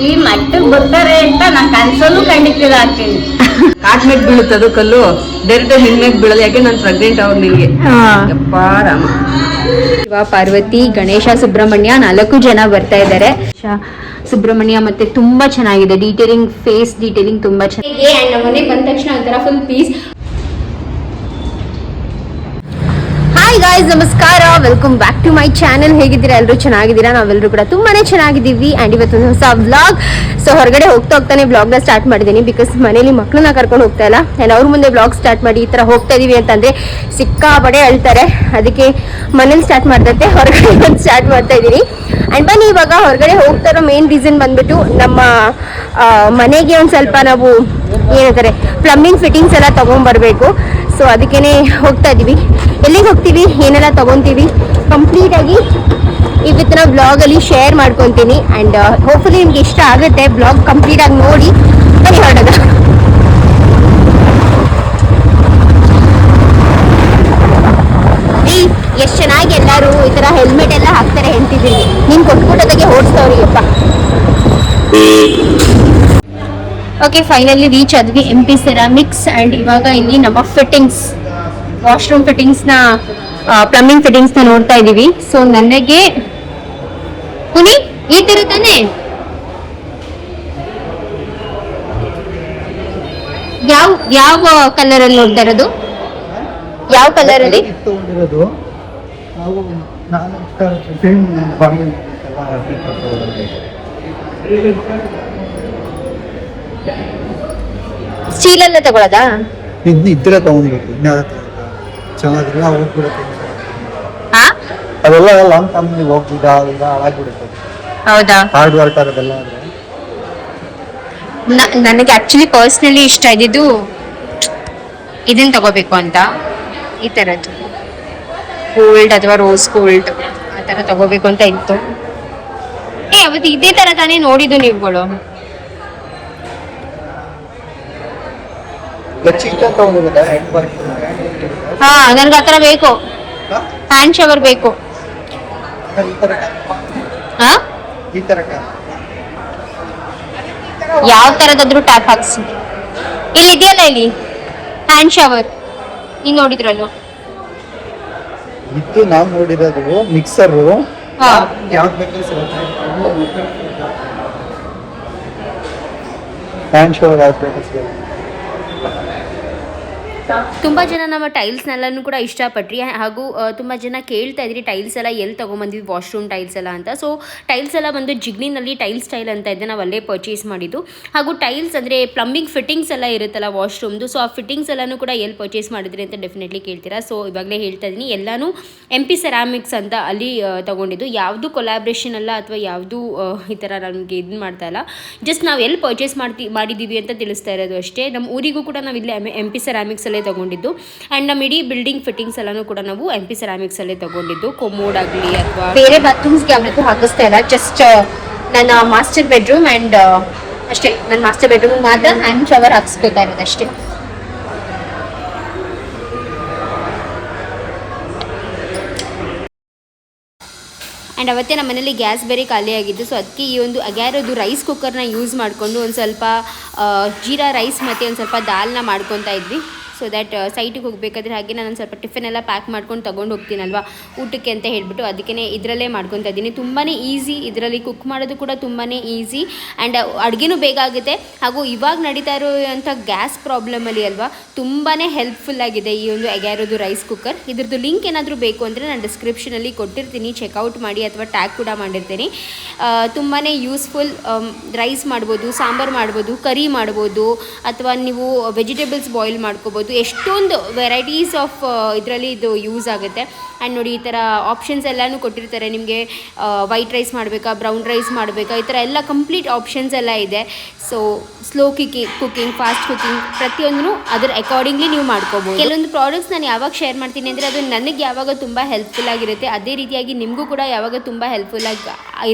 ಈ ಮಟ್ಟಕ್ಕೆ ಬರ್ತಾರೆ ಅಂತ ನಾನು ಕನ್ಸಲ್ಲೂ ಖಂಡಿತ ಆಗ್ತೀನಿ. ಕಾಟ್ ಮೇಲೆ ಬೀಳುತ್ತೆ ಅದು ಕಲ್ಲು, ಡೈರೆಕ್ಟ್ ಹೆಣ್ಮೇಲೆ ಬೀಳಲ್ಲ. ಯಾಕೆ ನಾನು ಪ್ರೆಗ್ನೆಂಟ್ ಅವ್ರು ನಿನ್ಗೆ ಯಪ್ಪ ರಾಮ. ಶಿವ, ಪಾರ್ವತಿ, ಗಣೇಶ, ಸುಬ್ರಹ್ಮಣ್ಯ 4 ಜನ ಬರ್ತಾ ಇದ್ದಾರೆ. ಸುಬ್ರಹ್ಮಣ್ಯ ಮತ್ತೆ ತುಂಬಾ ಚೆನ್ನಾಗಿದೆ ಡೀಟೇಲಿಂಗ್, ಫೇಸ್ ಡೀಟೇಲಿಂಗ್ ತುಂಬಾ ಚೆನ್ನಾಗಿದೆ. ಅಂಡ್ ಮನೆಗೆ ಬಂದ ತಕ್ಷಣ ಒಂಥರ ಫುಲ್ ಪೀಸ್. ಹಾಯ್ ಗಾಯ್ಸ್, ನಮಸ್ಕಾರ, welcome back to my channel. ಹೇಗಿದ್ದೀರಾ? ಎಲ್ಲರೂ ಚೆನ್ನಾಗಿದ್ದೀರಾ? ನಾವೆಲ್ಲರೂ ಕೂಡ ತುಂಬಾನೇ ಚೆನ್ನಾಗಿದ್ದೀವಿ. ಅಂಡ್ ಇವತ್ತೊಂದು ಹೊಸ ವ್ಲಾಗ್. ಸೊ ಹೊರಗಡೆ ಹೋಗ್ತಾನೆ ವ್ಲಾಗ್ನ ಸ್ಟಾರ್ಟ್ ಮಾಡಿದ್ದೀನಿ. ಬಿಕಾಸ್ ಮನೇಲಿ ಮಕ್ಕಳನ್ನ ಕರ್ಕೊಂಡು ಹೋಗ್ತಾ ಇಲ್ಲ. ಆ್ಯಂಡ್ ಅವ್ರ ಮುಂದೆ ವ್ಲಾಗ್ ಸ್ಟಾರ್ಟ್ ಮಾಡಿ ಈ ಥರ ಹೋಗ್ತಾ ಇದೀವಿ ಅಂತಂದರೆ ಸಿಕ್ಕಾಪಡೆ ಅಳ್ತಾರೆ. ಅದಕ್ಕೆ ಮನೇಲಿ ಸ್ಟಾರ್ಟ್ ಮಾಡ್ದಂತೆ ಹೊರಗಡೆ ಬಂದು ಸ್ಟಾರ್ಟ್ ಮಾಡ್ತಾ ಇದ್ದೀನಿ. ಆ್ಯಂಡ್ ಬನ್ನಿ, ಇವಾಗ ಹೊರಗಡೆ ಹೋಗ್ತಾ ಇರೋ ಮೇನ್ ರೀಸನ್ ಬಂದ್ಬಿಟ್ಟು ನಮ್ಮ ಮನೆಗೆ ಒಂದು ಸ್ವಲ್ಪ ನಾವು ಏನಂತಾರೆ ಪ್ಲಂಬಿಂಗ್ ಫಿಟ್ಟಿಂಗ್ಸ್ ಎಲ್ಲ ತೊಗೊಂಡ್ಬರ್ಬೇಕು. ಸೊ ಅದಕ್ಕೇ ಹೋಗ್ತಾ ಇದ್ದೀವಿ. ಎಲ್ಲಿಗೆ ಹೋಗ್ತೀವಿ, ಏನೆಲ್ಲ ತೊಗೊತೀವಿ ಕಂಪ್ಲೀಟಾಗಿ ಇವತ್ತಿನ ವ್ಲಾಗಲ್ಲಿ ಶೇರ್ ಮಾಡ್ಕೊತೀನಿ. ಆ್ಯಂಡ್ ಹೋಪ್ಫುಲಿ ನಿಮ್ಗೆ ಇಷ್ಟ ಆಗುತ್ತೆ. ವ್ಲಾಗ್ ಕಂಪ್ಲೀಟಾಗಿ ನೋಡಿ ಬನ್ನಿ ಹೊರಡೋದು. ಎಷ್ಟು ಚೆನ್ನಾಗಿ ಎಲ್ಲರೂ ಈ ಥರ ಹೆಲ್ಮೆಟ್ ಎಲ್ಲ ಹಾಕ್ತಾರೆ ಅಂತಿದ್ದೀನಿ. ನೀನು ಕೊಟ್ಬಿಟ್ಟೋದಾಗೆ ಓಡಿಸ್ತವ್ರಿ ಅಪ್ಪ. ಓಕೆ, ಫೈನಲಿ ರೀಚ್ ಆದ್ವಿ MP ಸೆರಾಮಿಕ್ಸ್. ಆ್ಯಂಡ್ ಇವಾಗ ಇಲ್ಲಿ ನಮ್ಮ ಫಿಟ್ಟಿಂಗ್ಸ್, ವಾಶ್ರೂಮ್ ಫಿಟ್ಟಿಂಗ್ಸ್ನ, ಪ್ಲಂಬಿಂಗ್ ಫಿಟ್ಟಿಂಗ್ಸ್ನ ನೋಡ್ತಾ ಇದ್ದೀವಿ. ಸೊ ನನಗೆ ಪುನಿ ಈ ಥರ ತಾನೆ ಯಾವ ಕಲರಲ್ಲಿ ನೋಡ್ತಾ ಇರೋದು? ಯಾವ ಕಲರಲ್ಲಿ? ಸ್ಟೀಲಲ್ಲೇ ತಗೊಳ್ಳೋದಾ? ಇದ್ರೆ ತಗೊಂಡ್ಬಿಟ್ಟು ಚೆನ್ನಾಗಿಲ್ಲ ಹೋಗ್ಬಿಡುತ್ತೆ. ಹಾ, ಅದೆಲ್ಲ ಲಾಂಗ್ ಟರ್ಮ್ ಹೋಗ್ಬಿಟ್ಟು ಹಾಳಾಗ್ಬಿಡುತ್ತೆ. ಹೌದಾ? ಹಾರ್ಡ್ ವರ್ಕ್ ಅದೆಲ್ಲ ಆದ್ರೆ ನನಗೆ ಆಕ್ಚುಲಿ ಪರ್ಸ್ನಲಿ ಇಷ್ಟ ಇದ್ದಿದ್ದು ಇದನ್ನ ತಗೋಬೇಕು ಅಂತ. ಈ ಥರದ್ದು ಗೋಲ್ಡ್ ಅಥವಾ ರೋಸ್ ಗೋಲ್ಡ್ ಆ ಥರ ತಗೋಬೇಕು ಅಂತ ಇತ್ತು. ಅವತ್ತು ಇದೇ ಥರ ತಾನೇ ನೋಡಿದ್ದು ನೀವುಗಳು? ಹಾ, ನನ್ಗೆ ಆ ಥರ ಬೇಕು. ಹ್ಯಾಂಡ್ ಶವರ್ ಬೇಕು. ಹಾ, ಯಾವ ಥರದಾದ್ರೂ ಟ್ಯಾಪ್ ಹಾಕ್ಸಿ. ಇಲ್ಲಿ ಇದೆಯಲ್ಲ, ಇಲ್ಲಿ ಹ್ಯಾಂಡ್ ಶವರ್ ನೀನ್ ನೋಡಿದ್ರಲ್ಲ ಇತ್ತು. ನಾವು ನೋಡಿರೋದು ಮಿಕ್ಸರ್ ಯಾವ್ದು ಬೇಕು ಹ್ಯಾಂಡ್ ಶವರ್ ಯಾವ್ದು ಬೇಕು. ತುಂಬ ಜನ ನಮ್ಮ ಟೈಲ್ಸ್ನೆಲ್ಲನೂ ಕೂಡ ಇಷ್ಟಪಟ್ರಿ. ಹಾಗೂ ತುಂಬ ಜನ ಕೇಳ್ತಾ ಇದ್ರಿ ಟೈಲ್ಸ್ ಎಲ್ಲ ಎಲ್ಲಿ ತೊಗೊಂಬಂದ್ವಿ, ವಾಶ್ರೂಮ್ ಟೈಲ್ಸ್ ಎಲ್ಲ ಅಂತ. ಸೊ ಟೈಲ್ಸ್ ಎಲ್ಲ ಬಂದು ಜಿಗ್ನಿನಲ್ಲಿ ಟೈಲ್ ಸ್ಟೈಲ್ ಅಂತ ಇದೆ, ನಾವು ಅಲ್ಲೇ ಪರ್ಚೇಸ್ ಮಾಡಿದ್ದು. ಹಾಗೂ ಟೈಲ್ಸ್ ಅಂದರೆ ಪ್ಲಂಬಿಂಗ್ ಫಿಟ್ಟಿಂಗ್ಸ್ ಎಲ್ಲ ಇರುತ್ತಲ್ಲ ವಾಶ್ರೂಮ್ದು, ಸೊ ಆ ಫಿಟ್ಟಿಂಗ್ಸ್ ಎಲ್ಲನೂ ಕೂಡ ಎಲ್ಲಿ ಪರ್ಚೇಸ್ ಮಾಡಿದ್ರಿ ಅಂತ ಡೆಫಿನೆಟ್ಲಿ ಕೇಳ್ತೀರಾ. ಸೊ ಇವಾಗಲೇ ಹೇಳ್ತಾ ಇದ್ದೀನಿ, ಎಲ್ಲನೂ MP ಸೆರಾಮಿಕ್ಸ್ ಅಂತ ಅಲ್ಲಿ ತೊಗೊಂಡಿದ್ದು. ಯಾವುದು ಕೊಲಾಬ್ರೇಷನ್ ಅಲ್ಲ ಅಥವಾ ಯಾವುದು ಈ ಥರ ನಮಗೆ ಇದು ಮಾಡ್ತಾ ಇಲ್ಲ. ಜಸ್ಟ್ ನಾವು ಎಲ್ಲಿ ಪರ್ಚೇಸ್ ಮಾಡಿದ್ದೀವಿ ಅಂತ ತಿಳಿಸ್ತಾ ಇರೋದು ಅಷ್ಟೇ. ನಮ್ಮ ಊರಿಗೂ ಕೂಡ ನಾವು ಇಲ್ಲಿ MP ಸೆರಾಮಿಕ್ಸ್ ತಗೊಂಡಿದ್ದು. ಆ್ಯಂಡ್ ನಮ್ಮ ಇಡೀ ಬಿಲ್ಡಿಂಗ್ ಫಿಟ್ಟಿಂಗ್ಸ್ ಎಲ್ಲಾನು ಕೂಡ ನಾವು MP ಸೆರಾಮಿಕ್ಸ್ ಅಲ್ಲೇ ತಗೊಂಡಿದ್ದು. ಕೊಮೋಡ್ ಆಗಲಿ ಅಥವಾ ಬೇರೆ ಬಾತ್ರೂಮ್ಸ್ಗೆ ಯಾವತ್ತೂ ಹಾಕಿಸ್ತಾ ಇಲ್ಲ. ಜಸ್ಟ್ ನನ್ನ ಮಾಸ್ಟರ್ ಬೆಡ್ರೂಮ್ ಆ್ಯಂಡ್ ಅಷ್ಟೇ, ನನ್ನ ಮಾಸ್ಟರ್ ಬೆಡ್ರೂಮ್ ಮಾತ್ರ ಹ್ಯಾಂಡ್ ಶವರ್ ಹಾಕ್ಸ್ಕೊತಾ ಇರೋದು ಅಷ್ಟೇ. ಆ್ಯಂಡ್ ಅವತ್ತೇ ನಮ್ಮ ಮನೇಲಿ ಗ್ಯಾಸ್ ಬೇರೆ ಖಾಲಿಯಾಗಿದ್ದು. ಸೊ ಅದಕ್ಕೆ ಈ ಒಂದು ಅಗ್ಯಾರದು ರೈಸ್ ಕುಕ್ಕರ್ನ ಯೂಸ್ ಮಾಡಿಕೊಂಡು ಒಂದು ಸ್ವಲ್ಪ ಜೀರಾ ರೈಸ್ ಮತ್ತು ಒಂದು ಸ್ವಲ್ಪ ದಾಲ್ನ ಮಾಡ್ಕೊತಾ ಇದ್ವಿ. ಸೊ ದ್ಯಾಟ್ ಸೈಟಿಗೆ ಹೋಗಬೇಕಾದ್ರೆ ಹಾಗೆ ನಾನು ಒಂದು ಸ್ವಲ್ಪ ಟಿಫಿನ್ ಎಲ್ಲ ಪ್ಯಾಕ್ ಮಾಡ್ಕೊಂಡು ತೊಗೊಂಡು ಹೋಗ್ತೀನಲ್ವ ಊಟಕ್ಕೆ ಅಂತ ಹೇಳ್ಬಿಟ್ಟು, ಅದಕ್ಕೇ ಇದರಲ್ಲೇ ಮಾಡ್ಕೊತಾ ಇದ್ದೀನಿ. ತುಂಬಾ ಈಸಿ, ಇದರಲ್ಲಿ ಕುಕ್ ಮಾಡೋದು ಕೂಡ ತುಂಬಾ ಈಸಿ. ಆ್ಯಂಡ್ ಅಡುಗೆನೂ ಬೇಗ ಆಗುತ್ತೆ. ಹಾಗೂ ಇವಾಗ ನಡೀತಾ ಇರೋಂಥ ಗ್ಯಾಸ್ ಪ್ರಾಬ್ಲಮಲ್ಲಿ ಅಲ್ವಾ ತುಂಬಾ ಹೆಲ್ಪ್ಫುಲ್ಲಾಗಿದೆ ಈ ಒಂದು ಅಗ್ಯಾರದು ರೈಸ್ ಕುಕ್ಕರ್. ಇದ್ರದ್ದು ಲಿಂಕ್ ಏನಾದರೂ ಬೇಕು ಅಂದರೆ ನಾನು ಡಿಸ್ಕ್ರಿಪ್ಷನಲ್ಲಿ ಕೊಟ್ಟಿರ್ತೀನಿ, ಚೆಕ್ಔಟ್ ಮಾಡಿ ಅಥವಾ ಟ್ಯಾಗ್ ಕೂಡ ಮಾಡಿರ್ತೀನಿ. ತುಂಬಾ ಯೂಸ್ಫುಲ್. ರೈಸ್ ಮಾಡ್ಬೋದು, ಸಾಂಬಾರು ಮಾಡ್ಬೋದು, ಕರಿ ಮಾಡ್ಬೋದು, ಅಥವಾ ನೀವು ವೆಜಿಟೇಬಲ್ಸ್ ಬಾಯ್ಲ್ ಮಾಡ್ಕೋಬೋದು. ಎಷ್ಟೊಂದು ವೆರೈಟೀಸ್ ಆಫ್ ಇದರಲ್ಲಿ ಇದು ಯೂಸ್ ಆಗುತ್ತೆ. ಆ್ಯಂಡ್ ನೋಡಿ, ಈ ಥರ ಆಪ್ಷನ್ಸ್ ಎಲ್ಲನೂ ಕೊಟ್ಟಿರ್ತಾರೆ ನಿಮಗೆ. ವೈಟ್ ರೈಸ್ ಮಾಡಬೇಕಾ, ಬ್ರೌನ್ ರೈಸ್ ಮಾಡಬೇಕಾ, ಈ ಥರ ಎಲ್ಲ ಕಂಪ್ಲೀಟ್ ಆಪ್ಷನ್ಸ್ ಎಲ್ಲ ಇದೆ. So slow cooking, fast cooking ಪ್ರತಿಯೊಂದೂ ಅದರ ಅಕಾರ್ಡಿಂಗ್ಲಿ ನೀವು ಮಾಡ್ಕೋಬೋದು. ಕೆಲವೊಂದು ಪ್ರಾಡಕ್ಟ್ಸ್ ನಾನು ಯಾವಾಗ ಶೇರ್ ಮಾಡ್ತೀನಿ ಅಂದರೆ ಅದು ನನಗೆ ಯಾವಾಗ ತುಂಬ ಹೆಲ್ಪ್ಫುಲ್ ಆಗಿರುತ್ತೆ, ಅದೇ ರೀತಿಯಾಗಿ ನಿಮಗೂ ಕೂಡ ಯಾವಾಗ ತುಂಬ ಹೆಲ್ಪ್ಫುಲ್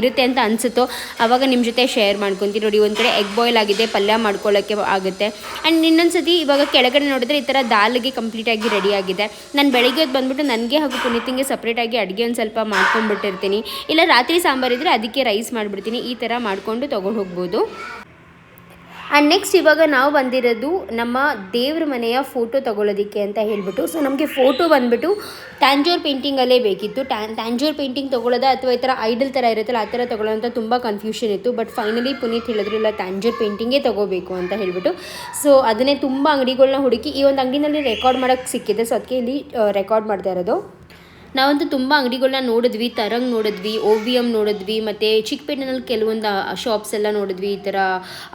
ಇರುತ್ತೆ ಅಂತ ಅನಿಸುತ್ತೋ ಆವಾಗ ನಿಮ್ಮ ಜೊತೆ ಶೇರ್ ಮಾಡ್ಕೊತೀನಿ. ನೋಡಿ, ಒಂದು ಕಡೆ ಎಗ್ ಬಾಯ್ಲ್ ಆಗಿದೆ, ಪಲ್ಯ ಮಾಡ್ಕೊಳ್ಳೋಕ್ಕೆ ಆಗುತ್ತೆ. ಆ್ಯಂಡ್ ಇನ್ನೊಂದು ಸತಿ ಇವಾಗ ಕೆಳಗಡೆ ನೋಡಿದ್ರೆ ಈ ಥರ ದಾಲ್ಗೆ ಕಂಪ್ಲೀಟಾಗಿ ರೆಡಿಯಾಗಿದೆ. ನಾನು ಬೆಳಗ್ಗೆ ಹೊತ್ತು ಬಂದುಬಿಟ್ಟು ನನಗೆ ಹಾಗೂ ಪುನೀತಿಂಗೆ ಸಪ್ರೇಟಾಗಿ ಅಡುಗೆ ಒಂದು ಸ್ವಲ್ಪ ಮಾಡ್ಕೊಂಡ್ಬಿಟ್ಟಿರ್ತೀನಿ. ಇಲ್ಲ ರಾತ್ರಿ ಸಾಂಬಾರಿದ್ದರೆ ಅದಕ್ಕೆ ರೈಸ್ ಮಾಡಿಬಿಡ್ತೀನಿ. ಈ ಥರ ಮಾಡಿಕೊಂಡು ತೊಗೊಂಡು ಹೋಗ್ಬೋದು. ಆ್ಯಂಡ್ ನೆಕ್ಸ್ಟ್ ಇವಾಗ ನಾವು ಬಂದಿರೋದು ನಮ್ಮ ದೇವ್ರ ಮನೆಯ ಫೋಟೋ ತೊಗೊಳೋದಕ್ಕೆ ಅಂತ ಹೇಳ್ಬಿಟ್ಟು. ಸೊ ನಮಗೆ ಫೋಟೋ ಬಂದುಬಿಟ್ಟು ಟ್ಯಾಂಜೂರ್ ಪೇಂಟಿಂಗಲ್ಲೇ ಬೇಕಿತ್ತು. ಟ್ಯಾಂಜೂರ್ ಪೇಂಟಿಂಗ್ ತೊಗೊಳ್ಳೋದ ಅಥವಾ ಈ ಥರ ಐಡಲ್ ಥರ ಇರುತ್ತಲ್ಲ ಆ ಥರ ತೊಗೊಳ್ಳೋಂಥ ತುಂಬ ಕನ್ಫ್ಯೂಷನ್ ಇತ್ತು. ಬಟ್ ಫೈನಲಿ ಪುನೀತ್ ಹೇಳಿದ್ರು ಇಲ್ಲ ಟ್ಯಾಂಜೂರ್ ಪೇಂಟಿಂಗೇ ತೊಗೋಬೇಕು ಅಂತ ಹೇಳ್ಬಿಟ್ಟು. ಸೊ ಅದನ್ನೇ ತುಂಬ ಅಂಗಡಿಗಳನ್ನ ಹುಡುಕಿ ಈ ಒಂದು ಅಂಗಡಿನಲ್ಲಿ ರೆಕಾರ್ಡ್ ಮಾಡೋಕ್ಕೆ ಸಿಕ್ಕಿದೆ. ಸೊ ಅದಕ್ಕೆ ಇಲ್ಲಿ ರೆಕಾರ್ಡ್ ಮಾಡ್ತಾ ಇರೋದು. ನಾವಂತೂ ತುಂಬ ಅಂಗಡಿಗಳನ್ನ ನೋಡಿದ್ವಿ. ತರಂಗ್ ನೋಡಿದ್ವಿ, OVM ನೋಡಿದ್ವಿ, ಮತ್ತು ಚಿಕ್ಕಪೇಟೆನಲ್ಲಿ ಕೆಲವೊಂದು ಶಾಪ್ಸ್ ಎಲ್ಲ ನೋಡಿದ್ವಿ, ಈ ಥರ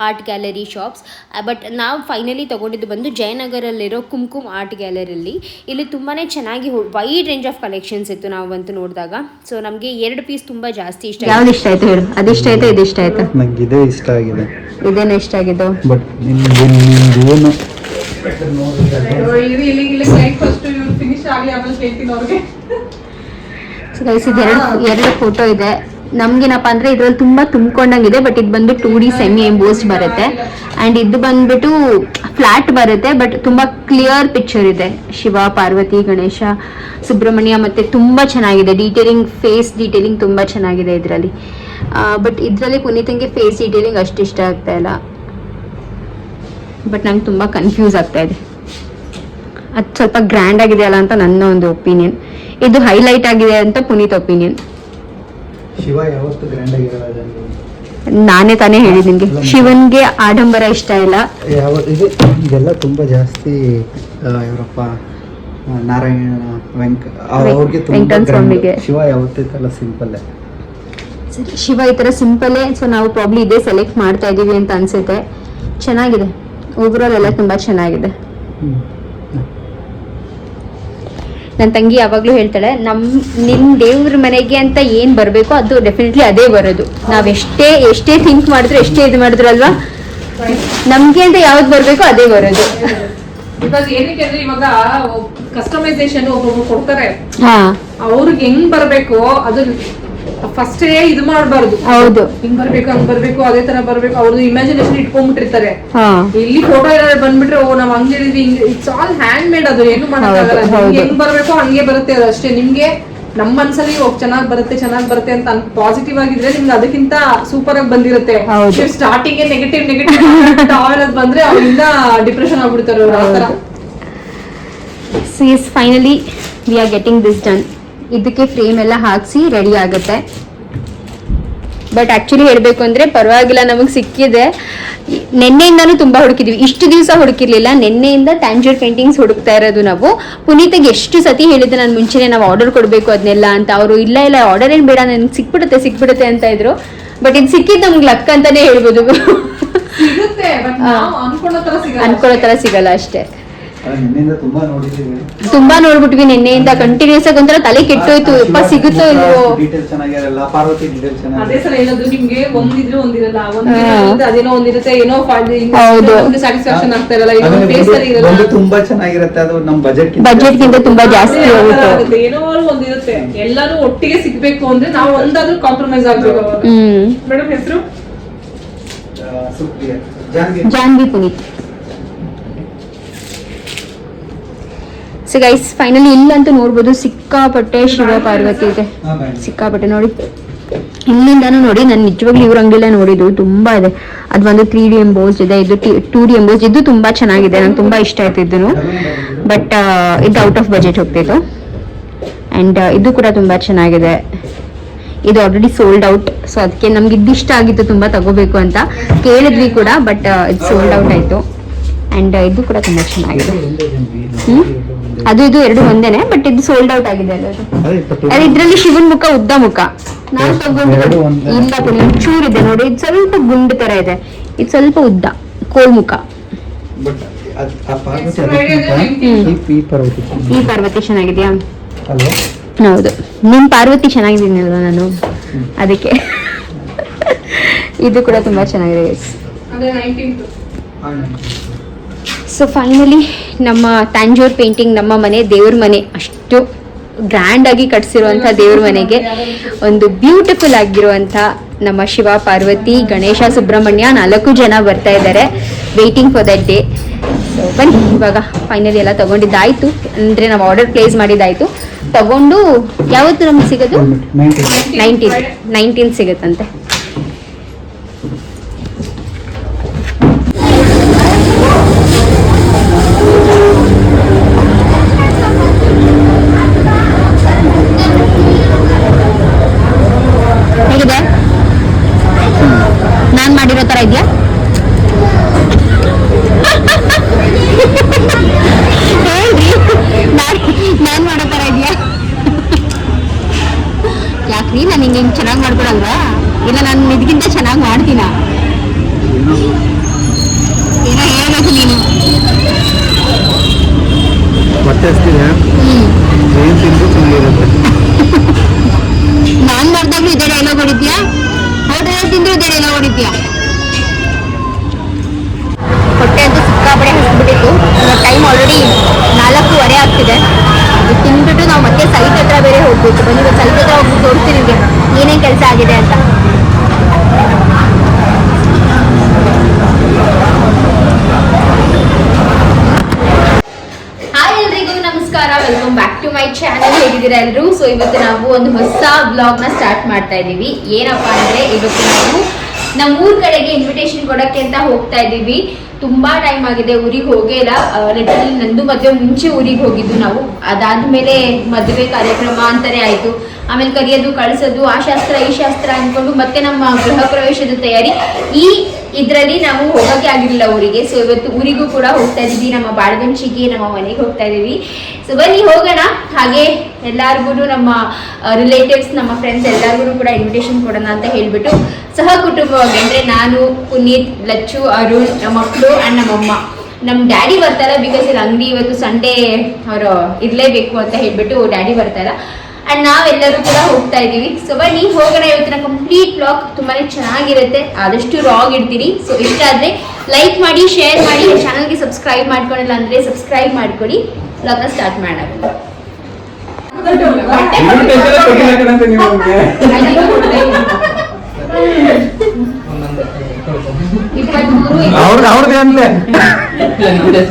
ಆರ್ಟ್ ಗ್ಯಾಲರಿ ಶಾಪ್ಸ್. ಬಟ್ ನಾವು ಫೈನಲಿ ತೊಗೊಂಡಿದ್ದು ಬಂದು ಜಯನಗರಲ್ಲಿರೋ ಕುಂಕುಮ್ ಆರ್ಟ್ ಗ್ಯಾಲರಿಯಲ್ಲಿ. ಇಲ್ಲಿ ತುಂಬಾ ಚೆನ್ನಾಗಿ ವೈಡ್ ರೇಂಜ್ ಆಫ್ ಕಲೆಕ್ಷನ್ಸ್ ಇತ್ತು ನಾವಂತೂ ನೋಡಿದಾಗ. ಸೊ ನಮಗೆ 2 ಪೀಸ್ ತುಂಬ ಜಾಸ್ತಿ ಇಷ್ಟ ಆಯಿತು. ಯಾವ್ದು ಇಷ್ಟ ಆಯ್ತು ಹೇಳು? ಅದಿಷ್ಟ ಆಯ್ತು, ಇದು ಇಷ್ಟ ಆಯ್ತು? ನಂಗೆ ಇದೇ ಇಷ್ಟ ಆಗಿದೆ. ಇದೇನು ಇಷ್ಟ ಆಗಿದ್ದು? ಬಟ್ ಏನು ಎರಡು ಫೋಟೋ ಇದೆ. ನಮ್ಗೇನಪ್ಪ ಅಂದ್ರೆ ಇದ್ರಲ್ಲಿ ತುಂಬಾ ತುಂಬಿಕೊಂಡಂಗಿದೆ. ಬಟ್ ಇದು ಬಂದು 2D ಸೆಮಿ ಎಂಬೋಸ್ಡ್ ಬರುತ್ತೆ. ಅಂಡ್ ಇದು ಬಂದ್ಬಿಟ್ಟು ಫ್ಲಾಟ್ ಬರುತ್ತೆ. ಬಟ್ ತುಂಬಾ ಕ್ಲಿಯರ್ ಪಿಕ್ಚರ್ ಇದೆ. ಶಿವ, ಪಾರ್ವತಿ, ಗಣೇಶ, ಸುಬ್ರಹ್ಮಣ್ಯ ಮತ್ತೆ ತುಂಬಾ ಚೆನ್ನಾಗಿದೆ. ಡೀಟೇಲಿಂಗ್, ಫೇಸ್ ಡೀಟೇಲಿಂಗ್ ತುಂಬಾ ಚೆನ್ನಾಗಿದೆ ಇದರಲ್ಲಿ. ಬಟ್ ಇದರಲ್ಲಿ ಪುನೀತಂಗೆ ಫೇಸ್ ಡೀಟೇಲಿಂಗ್ ಅಷ್ಟು ಇಷ್ಟ ಆಗ್ತಾ ಇಲ್ಲ. ಬಟ್ ನಂಗೆ ತುಂಬಾ ಕನ್ಫ್ಯೂಸ್ ಆಗ್ತಾ ಇದೆ. ಅದು ಸ್ವಲ್ಪ ಗ್ರ್ಯಾಂಡ್ ಆಗಿದೆ ಅಲ್ಲ ಅಂತ ನನ್ನ ಒಂದು ಒಪಿನಿಯನ್. ಇದು ಹೈಲೈಟ್ ಆಗಿದೆ ಅಂತ ಪುನೀತ್ ಒಪಿನಿಯನ್. ಶಿವ ಯಾವತ್ತು ಗ್ರ್ಯಾಂಡ್ ಆಗಿರಲ್ಲ. ನಾನೇ ತಾನೇ ಹೇಳಿದ್ ನಿಮ್ಗೆ, ಶಿವನ್ಗೆ ಆಡಂಬರ ಇಷ್ಟ ಇಲ್ಲ. ಇದೆಲ್ಲ ತುಂಬಾ ಜಾಸ್ತಿ ಇವರಪ್ಪ ನಾರಾಯಣ ಅವ್ರಿಗೆ ತುಂಬಾ ಗ್ರ್ಯಾಂಡ್. ಶಿವ ಯಾವತ್ತೈತಲ್ಲ ಸಿಂಪಲ್. ಶಿವ ಈ ತರ ಸಿಂಪಲ್. ಸೊ ನಾವು ಪ್ರಾಬ್ಲಿ ಇದೇ ಸೆಲೆಕ್ಟ್ ಮಾಡ್ತಾ ಇದೀವಿ ಅಂತ ಅನ್ಸುತ್ತೆ. ಚೆನ್ನಾಗಿದೆ, ಓವರಾಲ್ ಎಲ್ಲ ತುಂಬಾ ಚೆನ್ನಾಗಿದೆ. ನನ್ನ ತಂಗಿ ಯಾವಾಗಲೂ ಹೇಳ್ತಾಳೆ, ನಿನ್ನ ದೇವ್ರ ಮನೆಗೆ ಅಂತ ಏನು ಬರಬೇಕೋ ಅದು ಡೆಫಿನೆಟ್ಲಿ ಅದೇ ಬರೋದು. ನಾವು ಎಷ್ಟೇ ಥಿಂಕ್ ಮಾಡಿದ್ರು, ಎಷ್ಟೇ ಇದು ಮಾಡಿದ್ರು ಅಲ್ವಾ, ನಮಗೆ ಅಂತ ಯಾವ್ದು ಬರಬೇಕೋ ಅದೇ ಬರೋದು. ಬಿಕಾಸ್ ಏನಕ್ಕೆ ಅಂದ್ರೆ ಇವಾಗ ಕಸ್ಟಮೈಸೇಷನ್ ಒಬ್ಬೊಬ್ರು ಕೊಡ್ತಾರೆ, ಅವ್ರಿಗೆ ಹೆಂಗ್ ಬರ್ಬೇಕು ಅದು ಫಸ್ಟ್ ಇದು ಮಾಡಬಾರ್ದು. ಹೌದು, ಹಿಂಗ್ ಬರ್ಬೇಕು, ಹಂಗ್ ಬರ್ಬೇಕು, ಅದೇ ತರ ಬರ್ಬೇಕು, ಅವ್ರದ್ದು ಇಮ್ಯಾಜಿನೇಷನ್ ಇಟ್ಕೊಂಡ್ಬಿಟ್ಟಿರ್ತಾರೆ. ಇಲ್ಲಿ ಫೋಟೋ ಏನಾದ್ರು ಬಂದ್ಬಿಟ್ರೆ ಓ ನಾವ್ ಹಂಗಿದೀವಿ, ಇಟ್ಸ್ ಆಲ್ ಹ್ಯಾಂಡ್ ಮೇಡ್. ಅದು ಏನು ಮಾಡಕ್ಕಾಗಲ್ಲ. ಹೆಂಗ್ ಬರ್ಬೇಕು ಹಂಗೆ ಬರುತ್ತೆ ಅದು ಅಷ್ಟೇ. ನಿಮ್ಗೆ ನಮ್ಮ ಮನ್ಸಲ್ಲಿ ಚೆನ್ನಾಗ್ ಬರುತ್ತೆ ಅಂತ ಪಾಸಿಟಿವ್ ಆಗಿದ್ರೆ ನಿಮ್ಗೆ ಅದಕ್ಕಿಂತ ಸೂಪರ್ ಆಗಿ ಬಂದಿರುತ್ತೆ. ಸ್ಟಾರ್ಟಿಂಗ್ ನೆಗೆಟಿವ್ ಆಮೇಲೆ ಬಂದ್ರೆ ಅವರಿಂದ ಡಿಪ್ರೆಷನ್ ಆಗ್ಬಿಡ್ತಾರೆ ಅವ್ರು. ಆ ತರ finally we are getting this done. ಇದಕ್ಕೆ ಫ್ರೇಮ್ ಎಲ್ಲ ಹಾಕ್ಸಿ ರೆಡಿ ಆಗುತ್ತೆ. ಬಟ್ ಆಕ್ಚುಲಿ ಹೇಳ್ಬೇಕು ಅಂದ್ರೆ ಪರವಾಗಿಲ್ಲ, ನಮಗೆ ಸಿಕ್ಕಿದೆ. ನಿನ್ನೆಯಿಂದಾನು ತುಂಬಾ ಹುಡುಕಿದ್ವಿ, ಇಷ್ಟು ದಿವಸ ಹುಡುಕಿರ್ಲಿಲ್ಲ. ನಿನ್ನೆಯಿಂದ ಟ್ಯಾಂಜೂರ್ ಪೇಂಟಿಂಗ್ಸ್ ಹುಡುಕ್ತಾ ಇರೋದು ನಾವು. ಪುನೀತ್ಗೆ ಎಷ್ಟು ಸತಿ ಹೇಳಿದ್ದೆ ನಾನು ಮುಂಚೆನೆ ನಾವು ಆರ್ಡರ್ ಕೊಡಬೇಕು ಅದನ್ನೆಲ್ಲ ಅಂತ. ಅವರು ಇಲ್ಲ ಆರ್ಡರ್ ಏನ್ ಬೇಡ, ನನ್ಗೆ ಸಿಕ್ಬಿಡುತ್ತೆ ಅಂತ ಇದ್ರು. ಬಟ್ ಇದು ಸಿಕ್ಕಿದ್ದು ನಮ್ಗೆ ಲಕ್ ಅಂತಾನೆ ಹೇಳ್ಬೋದು. ಅನ್ಕೊಳ್ಳೋ ತರ ಸಿಗಲ್ಲ ಅಷ್ಟೇ. ತುಂಬಾ ನೋಡ್ಬಿಟ್ವಿ ನಿನ್ನೆಯಿಂದ ಕಂಟಿನ್ಯೂಸ್ ಆಗಿ. ಒಂಥರ ತಲೆ ಕೆಟ್ಟೋಯ್ತು, ಸಿಗುತ್ತೋ ಇಲ್ವೋ. ಅದೇ ಸಲ ಹೇಳೋದು ನಿಮ್ಗೆ ಒಂದಿದ್ರೆ ಒಂದಿರಲ್ಲ, ಅದೇನೋ ಒಂದಿರುತ್ತೆ, ಏನೋ ಸ್ಯಾಟಿಸ್ಫ್ಯಾಕ್ಷನ್ ಆಗ್ತಾ ಇರಲ್ಲ. ತುಂಬಾ ಚೆನ್ನಾಗಿರುತ್ತೆ, ಅದು ನಮ್ ಬಜೆಟ್ ಗಿಂತ ತುಂಬಾ ಜಾಸ್ತಿ ಆಗುತ್ತೆ. ಏನೋ ಒಂದಿರುತ್ತೆ, ಎಲ್ಲಾನು ಒಟ್ಟಿಗೆ ಸಿಗ್ಬೇಕು ಅಂದ್ರೆ ನಾವು ಒಂದಾದ್ರೂ ಕಾಂಪ್ರಮೈಸ್ ಆಗ್ಬೇಕು. ಮೇಡಮ್ ಹೆಸರು Janhvi Puneeth. So guys finally ಇಲ್ಲಂತೂ ನೋಡ್ಬೋದು ಸಿಕ್ಕಾಪಟ್ಟೆ ಶಿವ ಪಾರ್ವತಿ ಇದೆ. ಸಿಕ್ಕಾಪಟ್ಟೆ ನೋಡಿ, ಇಲ್ಲಿಂದಾನು ನೋಡಿ. ನಾನು ನಿಜವಾಗ್ಲೂ ಇವ್ರ ಅಂಗಡಿಲೇ ನೋಡಿದ್ದು ತುಂಬಾ ಇದೆ. ಅದು ಒಂದು 3D ಎಂಬೋಸ್ಡ್ ಇದೆ, ಇದು 2D ಎಂಬೋಸ್ಡ್. ಇದು ತುಂಬಾ ಚೆನ್ನಾಗಿದೆ, ನಂಗೆ ತುಂಬಾ ಇಷ್ಟ ಆಯ್ತು ಇದನ್ನು. ಬಟ್ ಇದು ಔಟ್ ಆಫ್ ಬಜೆಟ್ ಹೋಗ್ತಿತ್ತು. ಅಂಡ್ ಇದು ಕೂಡ ತುಂಬಾ ಚೆನ್ನಾಗಿದೆ. ಇದು ಆಲ್ರೆಡಿ ಸೋಲ್ಡ್ ಔಟ್. ಸೊ ಅದಕ್ಕೆ ನಮ್ಗೆ ಇದು ಇಷ್ಟ ಆಗಿತ್ತು, ತುಂಬಾ ತಗೋಬೇಕು ಅಂತ ಕೇಳಿದ್ವಿ ಕೂಡ. ಬಟ್ ಇದು ಸೋಲ್ಡ್ ಔಟ್ ಆಯ್ತು. ಅಂಡ್ ಇದು ಕೂಡ ತುಂಬಾ ಚೆನ್ನಾಗಿದೆ. ಅದು ಇದು ಎರಡು ಒಂದೇನೆ, ಬಟ್ ಇದು ಸೋಲ್ಡ್ ಔಟ್ ಆಗಿದೆ. ಅದು ಇದ್ರಲ್ಲಿ ಶಿವನ್ ಮುಖ, ಉದ್ದ ಮುಖ. ನಾನು ತಗೊಂಡಿರೋದು ಇಲ್ಲ ಪುನಿ, ಚೂರಿದೆ ನೋಡಿ. ಇದು ಸ್ವಲ್ಪ ಗುಂಡು ತರ ಇದೆ, ಇದು ಸ್ವಲ್ಪ ಉದ್ದ ಕೋಲ್ ಮುಖ. ಈ ಪಾರ್ವತಿ ಚೆನ್ನಾಗಿದ್ಯಾ? ಹೌದು, ನಿಮ್ ಪಾರ್ವತಿ ಚೆನ್ನಾಗಿದ್ದೀನಲ್ವ ನಾನು, ಅದಕ್ಕೆ. ಇದು ಕೂಡ ತುಂಬಾ ಚೆನ್ನಾಗಿದೆ. ಸೊ ಫೈನಲಿ ನಮ್ಮ ಟ್ಯಾಂಜೂರ್ ಪೇಂಟಿಂಗ್, ನಮ್ಮ ಮನೆ ದೇವ್ರ ಮನೆ, ಅಷ್ಟು ಗ್ರ್ಯಾಂಡ್ ಆಗಿ ಕಟ್ಸಿರುವಂಥ ದೇವ್ರ ಮನೆಗೆ ಒಂದು ಬ್ಯೂಟಿಫುಲ್ ಆಗಿರುವಂಥ ನಮ್ಮ ಶಿವ, ಪಾರ್ವತಿ, ಗಣೇಶ, ಸುಬ್ರಹ್ಮಣ್ಯ 4 ಜನ ಬರ್ತಾ ಇದ್ದಾರೆ. Waiting for that day. So ಬನ್ನಿ ಇವಾಗ ಫೈನಲಿ ಎಲ್ಲ ತಗೊಂಡಿದ್ದಾಯ್ತು, ಅಂದರೆ ನಾವು ಆರ್ಡರ್ ಪ್ಲೇಸ್ ಮಾಡಿದ್ದಾಯ್ತು. ತಗೊಂಡು ಯಾವತ್ತು ನಮ್ಗೆ ಸಿಗೋದು? 19 ಸಿಗುತ್ತಂತೆ. ಹೇಗಿದೆ? ನಾನು ಮಾಡಿರೋ ಥರ ಇದೆಯಾ? ನಾನು ಮಾಡೋ ಥರ ಇದೆಯಾ? ಯಾಕ್ರಿ ನಾನು ಹಿಂಗೆ ಚೆನ್ನಾಗಿ ಮಾಡ್ಕೊಡಲ್ವಾ? ಇಲ್ಲ ನಾನು ಇದಕ್ಕಿಂತ ಚೆನ್ನಾಗಿ ಮಾಡ್ತೀನ? ಏನೋ ಹೇಳ್ಬೇಕು ನೀನು. ನಾನು ಮಾಡ್ದಾಗ್ಲೂ ಇದೇ ಡೈಲಾಗ್ ಹೊಡಿದ್ಯಾ? ಹೋಟೆಲ್ ತಿಂದ್ರು ಇದೇ ಡೈಲಾಗ್ ಹೊಡಿದ್ಯಾ? ಹೊಟ್ಟೆ ಅಂತೂ ಸಿಕ್ಕಾಪಡೆ ಹಸ್ಬಿಟ್ಟಿತ್ತು. ಟೈಮ್ ಆಲ್ರೆಡಿ 4:15 ಆಗ್ತಿದೆ. ಇದು ತಿಂದ್ಬಿಟ್ಟು ನಾವು ಮತ್ತೆ ಸೈಟ್ ಹತ್ರ ಬೇರೆ ಹೋಗ್ಬೇಕು. ಬನ್ನಿ ಸೈಟ್ ಹತ್ರ ಹೋಗ್ಬಿಟ್ಟು ತೋರಿಸ್ತೀನಿ ನಿಮಗೆ ಏನೇನು ಕೆಲಸ ಆಗಿದೆ ಅಂತ. ಹಾಯ್ ಎಲ್ರಿಗೂ ನಮಸ್ಕಾರ, welcome back to my channel. ಹೇಗಿದ್ದೀರಾ ಎಲ್ಲರೂ? ಸೊ ಇವತ್ತು ನಾವು ಒಂದು ಹೊಸ ಬ್ಲಾಗ್ನ ಸ್ಟಾರ್ಟ್ ಮಾಡ್ತಾ ಇದ್ದೀವಿ. ಏನಪ್ಪಾ ಅಂದ್ರೆ ಇವತ್ತು ನಾವು ನಮ್ಮ ಊರ್ ಕಡೆಗೆ ಇನ್ವಿಟೇಷನ್ ಕೊಡಕ್ಕೆ ಅಂತ ಹೋಗ್ತಾ ಇದ್ದೀವಿ. ತುಂಬಾ ಟೈಮ್ ಆಗಿದೆ, ಊರಿಗೆ ಹೋಗೇ ಇಲ್ಲ. ಲಿಟರಲಿ ನಂದು ಮದುವೆ ಮುಂಚೆ ಊರಿಗೆ ಹೋಗಿದ್ದು ನಾವು. ಅದಾದ್ಮೇಲೆ ಮದುವೆ ಕಾರ್ಯಕ್ರಮ ಅಂತಾನೆ ಆಯ್ತು. ಆಮೇಲೆ ಕರಿಯೋದು ಕಳಿಸೋದು, ಆ ಶಾಸ್ತ್ರ ಈ ಶಾಸ್ತ್ರ ಅನ್ಕೊಂಡು ಮತ್ತೆ ನಮ್ಮ ಗೃಹ ಪ್ರವೇಶದ ತಯಾರಿ, ಇದರಲ್ಲಿ ನಾವು ಹೋಗಕ್ಕೆ ಆಗಿರಲಿಲ್ಲ ಊರಿಗೆ. ಸೊ ಇವತ್ತು ಊರಿಗೂ ಕೂಡ ಹೋಗ್ತಾ ಇದೀವಿ, ನಮ್ಮ ಬಾಳಗಂಚಿಗೆ, ನಮ್ಮ ಮನೆಗೆ ಹೋಗ್ತಾ ಇದೀವಿ. ಸೊ ಬನ್ನಿ ಹೋಗೋಣ. ಹಾಗೆ ಎಲ್ಲಾರ್ಗು ನಮ್ಮ ರಿಲೇಟಿವ್ಸ್, ನಮ್ಮ ಫ್ರೆಂಡ್ಸ್ ಎಲ್ಲರಿಗೂ ಕೂಡ ಇನ್ವಿಟೇಷನ್ ಕೊಡೋಣ ಅಂತ ಹೇಳ್ಬಿಟ್ಟು ಸಹ ಕುಟುಂಬವಾಗಿ, ಅಂದ್ರೆ ನಾನು, ಪುನೀತ್, ಲಚ್ಚು, ಅರುಣ್, ನಮ್ಮ ಮಕ್ಕಳು ಅಂಡ್ ನಮ್ಮಮ್ಮ. ನಮ್ಮ ಡ್ಯಾಡಿ ಬರ್ತಾರ, ಬಿಕಾಸ್ ಇಲ್ಲಿ ಅಂಗಡಿ ಇವತ್ತು ಸಂಡೇ ಅವರು ಇರ್ಲೇಬೇಕು ಅಂತ ಹೇಳ್ಬಿಟ್ಟು ಡ್ಯಾಡಿ ಬರ್ತಾರ. ಅಂಡ್ ನಾವೆಲ್ಲರೂ ಕೂಡ ಹೋಗ್ತಾ ಇದೀವಿ. ಸೊ ಬನ್ನಿ ಹೋಗೋಣ. ಇವತ್ತಿನ ಕಂಪ್ಲೀಟ್ ಬ್ಲಾಗ್ ತುಂಬಾನೇ ಚೆನ್ನಾಗಿರುತ್ತೆ, ಆದಷ್ಟು ರಾಗ್ ಇಡ್ತೀರಿ. ಸೊ ಇಷ್ಟ ಆದ್ರೆ ಲೈಕ್ ಮಾಡಿ, ಶೇರ್ ಮಾಡಿ, ಚಾನಲ್ಗೆ ಸಬ್ಸ್ಕ್ರೈಬ್ ಮಾಡ್ಕೊಂಡಿಲ್ಲ ಅಂದ್ರೆ ಸಬ್ಸ್ಕ್ರೈಬ್ ಮಾಡ್ಕೊಡಿ. ಬ್ಲಾಗ್ನ ಸ್ಟಾರ್ಟ್ ಮಾಡೋಣ. ಅವ್ರದ್ದೇ ಅನ್ಲೆ 23,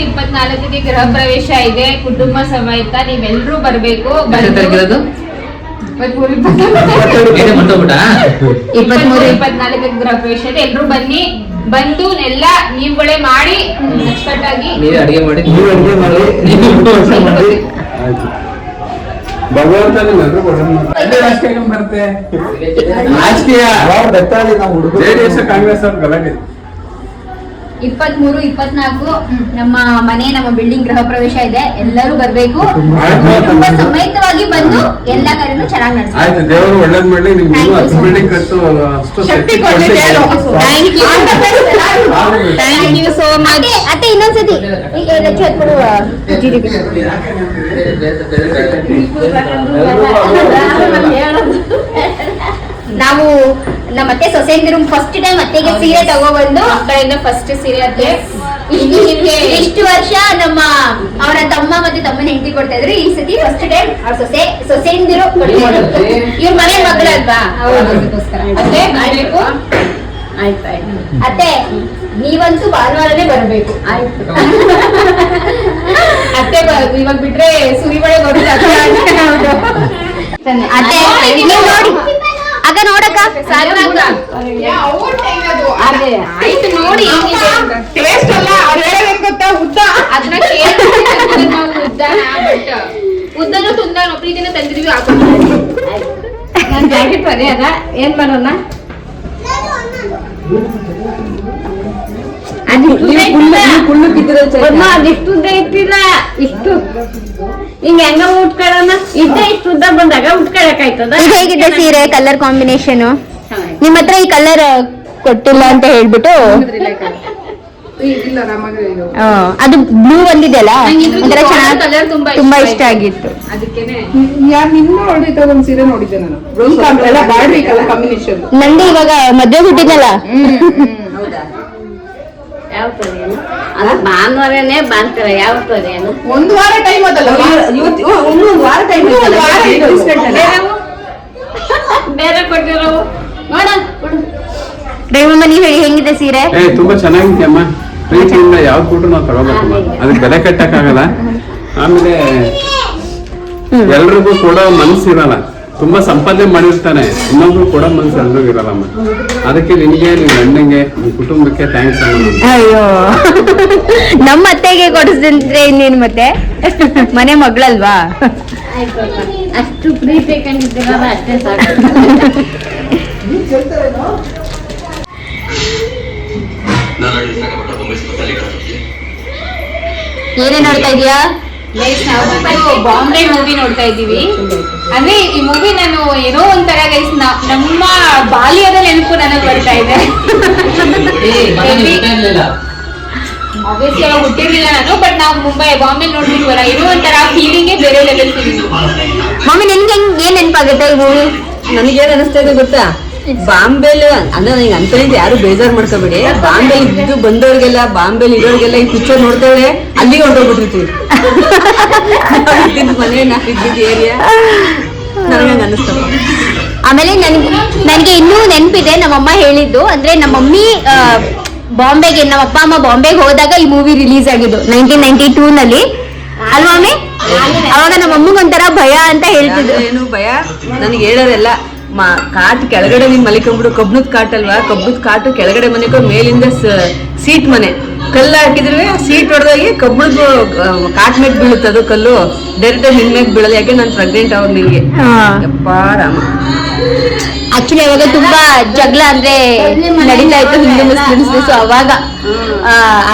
24ಗೆ ಗೃಹ ಪ್ರವೇಶ ಇದೆ, ಕುಟುಂಬ ಸಮೇತ ನೀವೆಲ್ಲರೂ ಬರ್ಬೇಕು. 23, 24ಗೆ ಗೃಹ ಪ್ರವೇಶ ಇದೆ, ಎಲ್ರು ಬನ್ನಿ. ಬಂದು ಎಲ್ಲ ನೀವುಗಳೇ ಮಾಡಿ ಅಚ್ಚುಕಟ್ಟಾಗಿ ಅಡಿಗೆ ಮಾಡಿ ಭಗವಂತ ಬರುತ್ತೆ. ಕಾಂಗ್ರೆಸ್ ಅವ್ರ ಗಲಾಟೆ. 23, 24 ನಮ್ಮ ಮನೆ, ನಮ್ಮ ಬಿಲ್ಡಿಂಗ್ ಗೃಹ ಪ್ರವೇಶ ಇದೆ, ಎಲ್ಲರೂ ಬರ್ಬೇಕು. ಕುಟುಂಬ ಸಮೇತವಾಗಿ ಬಂದು ಎಲ್ಲ ಕಾರ್ಯನು ಚೆನ್ನಾಗಿ ನಡೆಸಿ. ಆಯ್ತು, ದೇವರು ಒಳ್ಳೇದ್ ಮಾಡ್ಲಿ. ನಿಮ್ಗೆ ಬಿಲ್ಡಿಂಗ್ ಕಟ್ಟು ಅಷ್ಟು ಶಕ್ತಿ ಕೊಡ್ಲಿ. Thank you so much. ಅತ್ತೆ ಇನ್ನೊಂದ್ಸತಿ ನಾವು ನಮ್ಮ ಅತ್ತೆ ಸೊಸೆಂದಿರು ಫಸ್ಟ್ ಟೈಮ್ ಅತ್ತೆಗೆ ಸೀರೆ ತಗೊಬಂದು ಕಡೆಯಿಂದ ಫಸ್ಟ್ ಸೀರೆ ಅತ್ತೆ. ಇಷ್ಟು ವರ್ಷ ನಮ್ಮ ಅವರ ತಮ್ಮ ಮತ್ತೆ ತಮ್ಮನ ಹೆಂಡತಿ ಕೊಡ್ತಾ ಇದ್ರು. ಈ ಸತಿ ಫಸ್ಟ್ ಟೈಮ್ ಅವ್ರ ಸೊಸೆಂದಿರು ಇವ್ರ ಮನೆ ಮಗಳಲ್ವಾ, ಅದಕ್ಕೋಸ್ಕರ ಅತ್ತೆ ಮಾಡ್ಬೇಕು. ಆಯ್ತು ಅತ್ತೆ, ನೀವಂತೂ ಭಾನುವಾರನೇ ಬರ್ಬೇಕು. ಆಯ್ತು ಅತ್ತೆ, ಇವಾಗ ಬಿಟ್ರೆ ಸುರಿಮಳೆ ಬರುತ್ತೆ. ಅತ್ತೆ ನೋಡಿ ಅಕ್ಕ, ನೋಡಕ್ಕ ಆಯ್ತು ನೋಡಿ ಅದನ್ನ ಉದ್ದನೂ ತುಂದನೋ ಪ್ರೀತಿನ ತಂದಿದ್ವಿ. ನಾನು ಜಾಕೆಟ್ ಬರೀ ಅದ ಏನ್ ಮಾಡೋಣ. ಅದಿಷ್ಟು ಉದ್ದ ಇಟ್ಟಿಲ್ಲ, ಇಷ್ಟು ಹಿಂಗ ಹೆಂಗ ಉಟ್ಕೊಳ್ಳೋಣ. ಇಷ್ಟು ಉದ್ದ ಬಂದಾಗ ಉಟ್ಕೊಳಕಾಯ್ತದ. ಹೇಗಿದೆ ಸೀರೆ ಕಲರ್ ಕಾಂಬಿನೇಷನ್? ನಿಮ್ಮ ಹತ್ರ ಈ ಕಲರ್ ಕೊಟ್ಟಿಲ್ಲ ಅಂತ ಹೇಳ್ಬಿಟ್ಟು ಅದು ಬ್ಲೂ ಬಂದಿದೆಯಲ್ಲ, ಒಂಥರ ಚೆನ್ನಾಗಿ ತುಂಬಾ ಇಷ್ಟ ಆಗಿತ್ತು. ಅದಕ್ಕೇನೆ ಒಂದ್ ಸೀರೆ ನೋಡಿದ್ದೆ ನಾನು, ಕಾಂಬಿನೇಷನ್. ನಂದು ಇವಾಗ ಮದ್ವೆ ಹುಟ್ಟಿದ್ನಲ್ಲ, ಯಾವ ಏನು ಅಲ್ಲ ಭಾನುವಾರನೇ ಬಾಂತಾರೆ. ಯಾವ ಏನು ಒಂದು ವಾರ ಟೈಮ್ ಅದಲ್ಲ, ಒಂದು ವಾರ ಟೈಮ್ ಬೇರೆ ಕೊಟ್ಟಿರೋ ನೋಡ ರವಿಮಮ್ಮ ನೀವ್ ಹೇಳಿ ಹೆಂಗಿದೆ ಸೀರೆ? ತುಂಬಾ ಚೆನ್ನಾಗಿದೆ ಅಮ್ಮ. ಪ್ರೀತಿಯಿಂದ ಯಾವ್ದು ಕೊಟ್ರು ನಾವು ತಗೋಬೇಕಮ್ಮ, ಅದಕ್ಕೆ ಬೆಲೆ ಕಟ್ಟಕ್ಕಾಗಲ್ಲ. ಆಮೇಲೆ ಎಲ್ರಿಗೂ ಕೊಡೋ ಮನ್ಸಿರಲ್ಲ, ತುಂಬಾ ಸಂಪಾದನೆ ಮಾಡಿರ್ತಾನೆ, ಇನ್ನೊಬ್ರು ಕೊಡೋ ಮನ್ಸು ಎಲ್ರಿಗೂ ಇರಲ್ಲಮ್ಮ. ಅದಕ್ಕೆ ನಿನ್ಗೆ, ನಿನ್ ಗಂಡಂಗೆ, ನಿನ್ ಕುಟುಂಬಕ್ಕೆ ಥ್ಯಾಂಕ್ಸ್ ಅಮ್ಮ. ಅಯ್ಯೋ, ನಮ್ಮ ಅತ್ತೆಗೆ ಕೊಡಿಸಿದ್ರೆ ಇನ್ನೇನು ಮತ್ತೆ, ಮನೆ ಮಗಳಲ್ವಾ? ಅಷ್ಟು ಪ್ರೀತಿ ಕಂಡಿದ್ದೀರಲ್ಲ ಅಷ್ಟೇ ಸಾಕು. ಏನೇ ನೋಡ್ತಾ ಇದೀಯಾ? ನಾವು ಬಾಂಬೆ ಮೂವಿ ನೋಡ್ತಾ ಇದ್ದೀವಿ. ಅಂದ್ರೆ ಈ ಮೂವಿ ನಾನು ಏನೋ ಒಂಥರ ಗೈಸ್ ನಮ್ಮ ಬಾಲ್ಯದ ನೆನಪು ನನಗೆ ಬರ್ತಾ ಇದೆ. ಆಬ್ವಿಯಸ್ಲಿ ಅವಾಗ ಹುಟ್ಟಿರ್ಲಿಲ್ಲ ನಾನು, ಬಟ್ ನಾವು ಬಾಂಬೆ ನೋಡ್ಬಿಟ್ವಲ್ಲ, ಏನೋ ಒಂಥರ ಫೀಲಿಂಗೇ ಬೇರೆ ಲೆವೆಲ್ ಫೀಲಿಂಗ್. ಮಮ್ಮಿ ನಿನ್ಗೆ ಏನ್ ನೆನಪಾಗುತ್ತೆ ಈ ಮೂವಿ? ನನಗೇನ್ ಅನಿಸ್ತಾ ಇದೆ ಗೊತ್ತಾ, ಬಾಂಬೆಲಿ ಅಂದ್ರೆ ನನಗೆ ಅಂತೇಳಿ ಯಾರು ಬೇಜಾರ್ ಮಾಡ್ಕೋಬೇಡಿ, ಬಾಂಬೆಲಿ ಇದ್ದು ಬಂದವ್ರಿಗೆಲ್ಲ, ಬಾಂಬೆಲಿ ಇರೋರಿಗೆಲ್ಲ ಈ ಪಿಕ್ಚರ್ ನೋಡ್ತೇವೆ ಅಲ್ಲಿಗೆ ಹೊಂಟೋಗ್ಬಿಟ್ಟಿರ್ತೀವಿ. ಮನೆ ನಾವ್ ಇದ್ದಿದ್ದು ಏರಿಯಾ ನನಗೆ ಅನಿಸ್ತಪ್ಪ. ಆಮೇಲೆ ನನಗೆ ಇನ್ನೂ ನೆನಪಿದೆ, ನಮ್ಮಮ್ಮ ಹೇಳಿದ್ದು, ಅಂದ್ರೆ ನಮ್ಮ ಮಮ್ಮಿ ಬಾಂಬೆಗೆ, ನಮ್ಮ ಅಪ್ಪ ಅಮ್ಮ ಬಾಂಬೆಗೆ ಹೋದಾಗ ಈ ಮೂವಿ ರಿಲೀಸ್ ಆಗಿದ್ದು 1992 ನಲ್ಲಿ ಅಲ್ವಾ ಮಮ್ಮಿ? ಅವಾಗ ನಮ್ಮ ಅಮ್ಮಗ್ ಒಂಥರ ಭಯ ಅಂತ ಹೇಳ್ತಿದ್ರು. ಏನು ಭಯ ನನಗೆ ಹೇಳೋರೆಲ್ಲ, ಕಾಟ್ ಕೆಳಗಡೆ ನೀನ್ ಮಲಿಕೊಂಡ್ಬಿಡು, ಕಬ್ಬನದ ಕಾಟ್ ಅಲ್ವಾ, ಕಬ್ಬನದ ಕಾಟು ಕೆಳಗಡೆ ಮನೆಕೊಂಡು ಮೇಲಿಂದ ಸೀಟ್ ಮನೆ, ಕಲ್ಲು ಹಾಕಿದ್ರೆ ಸೀಟ್ ಹೊಡೆದಾಗಿ ಕಬ್ಬಣದ ಕಾಟ್ ಮೇಲೆ ಬೀಳುತ್ತೆ ಅದು ಕಲ್ಲು, ಡೈರೆಕ್ಟ್ ನಿನ್ ಮೇಲೆ ಬೀಳಲ್ಲ. ಯಾಕೆ ನಾನು ಪ್ರೆಗ್ನೆಂಟ್ ಅವ್ರು ನಿನ್ಗೆ ಯಪ್ಪಾ ರಾಮ. ಆಕ್ಚುಲಿ ಅವಾಗ ತುಂಬಾ ಜಗಳ ಅಂದ್ರೆ ನಡೀತಾ ಇತ್ತು ಹಿಂದೂ ಮುಸ್ಲಿಮ್ಸ್, ಸೊ ಅವಾಗ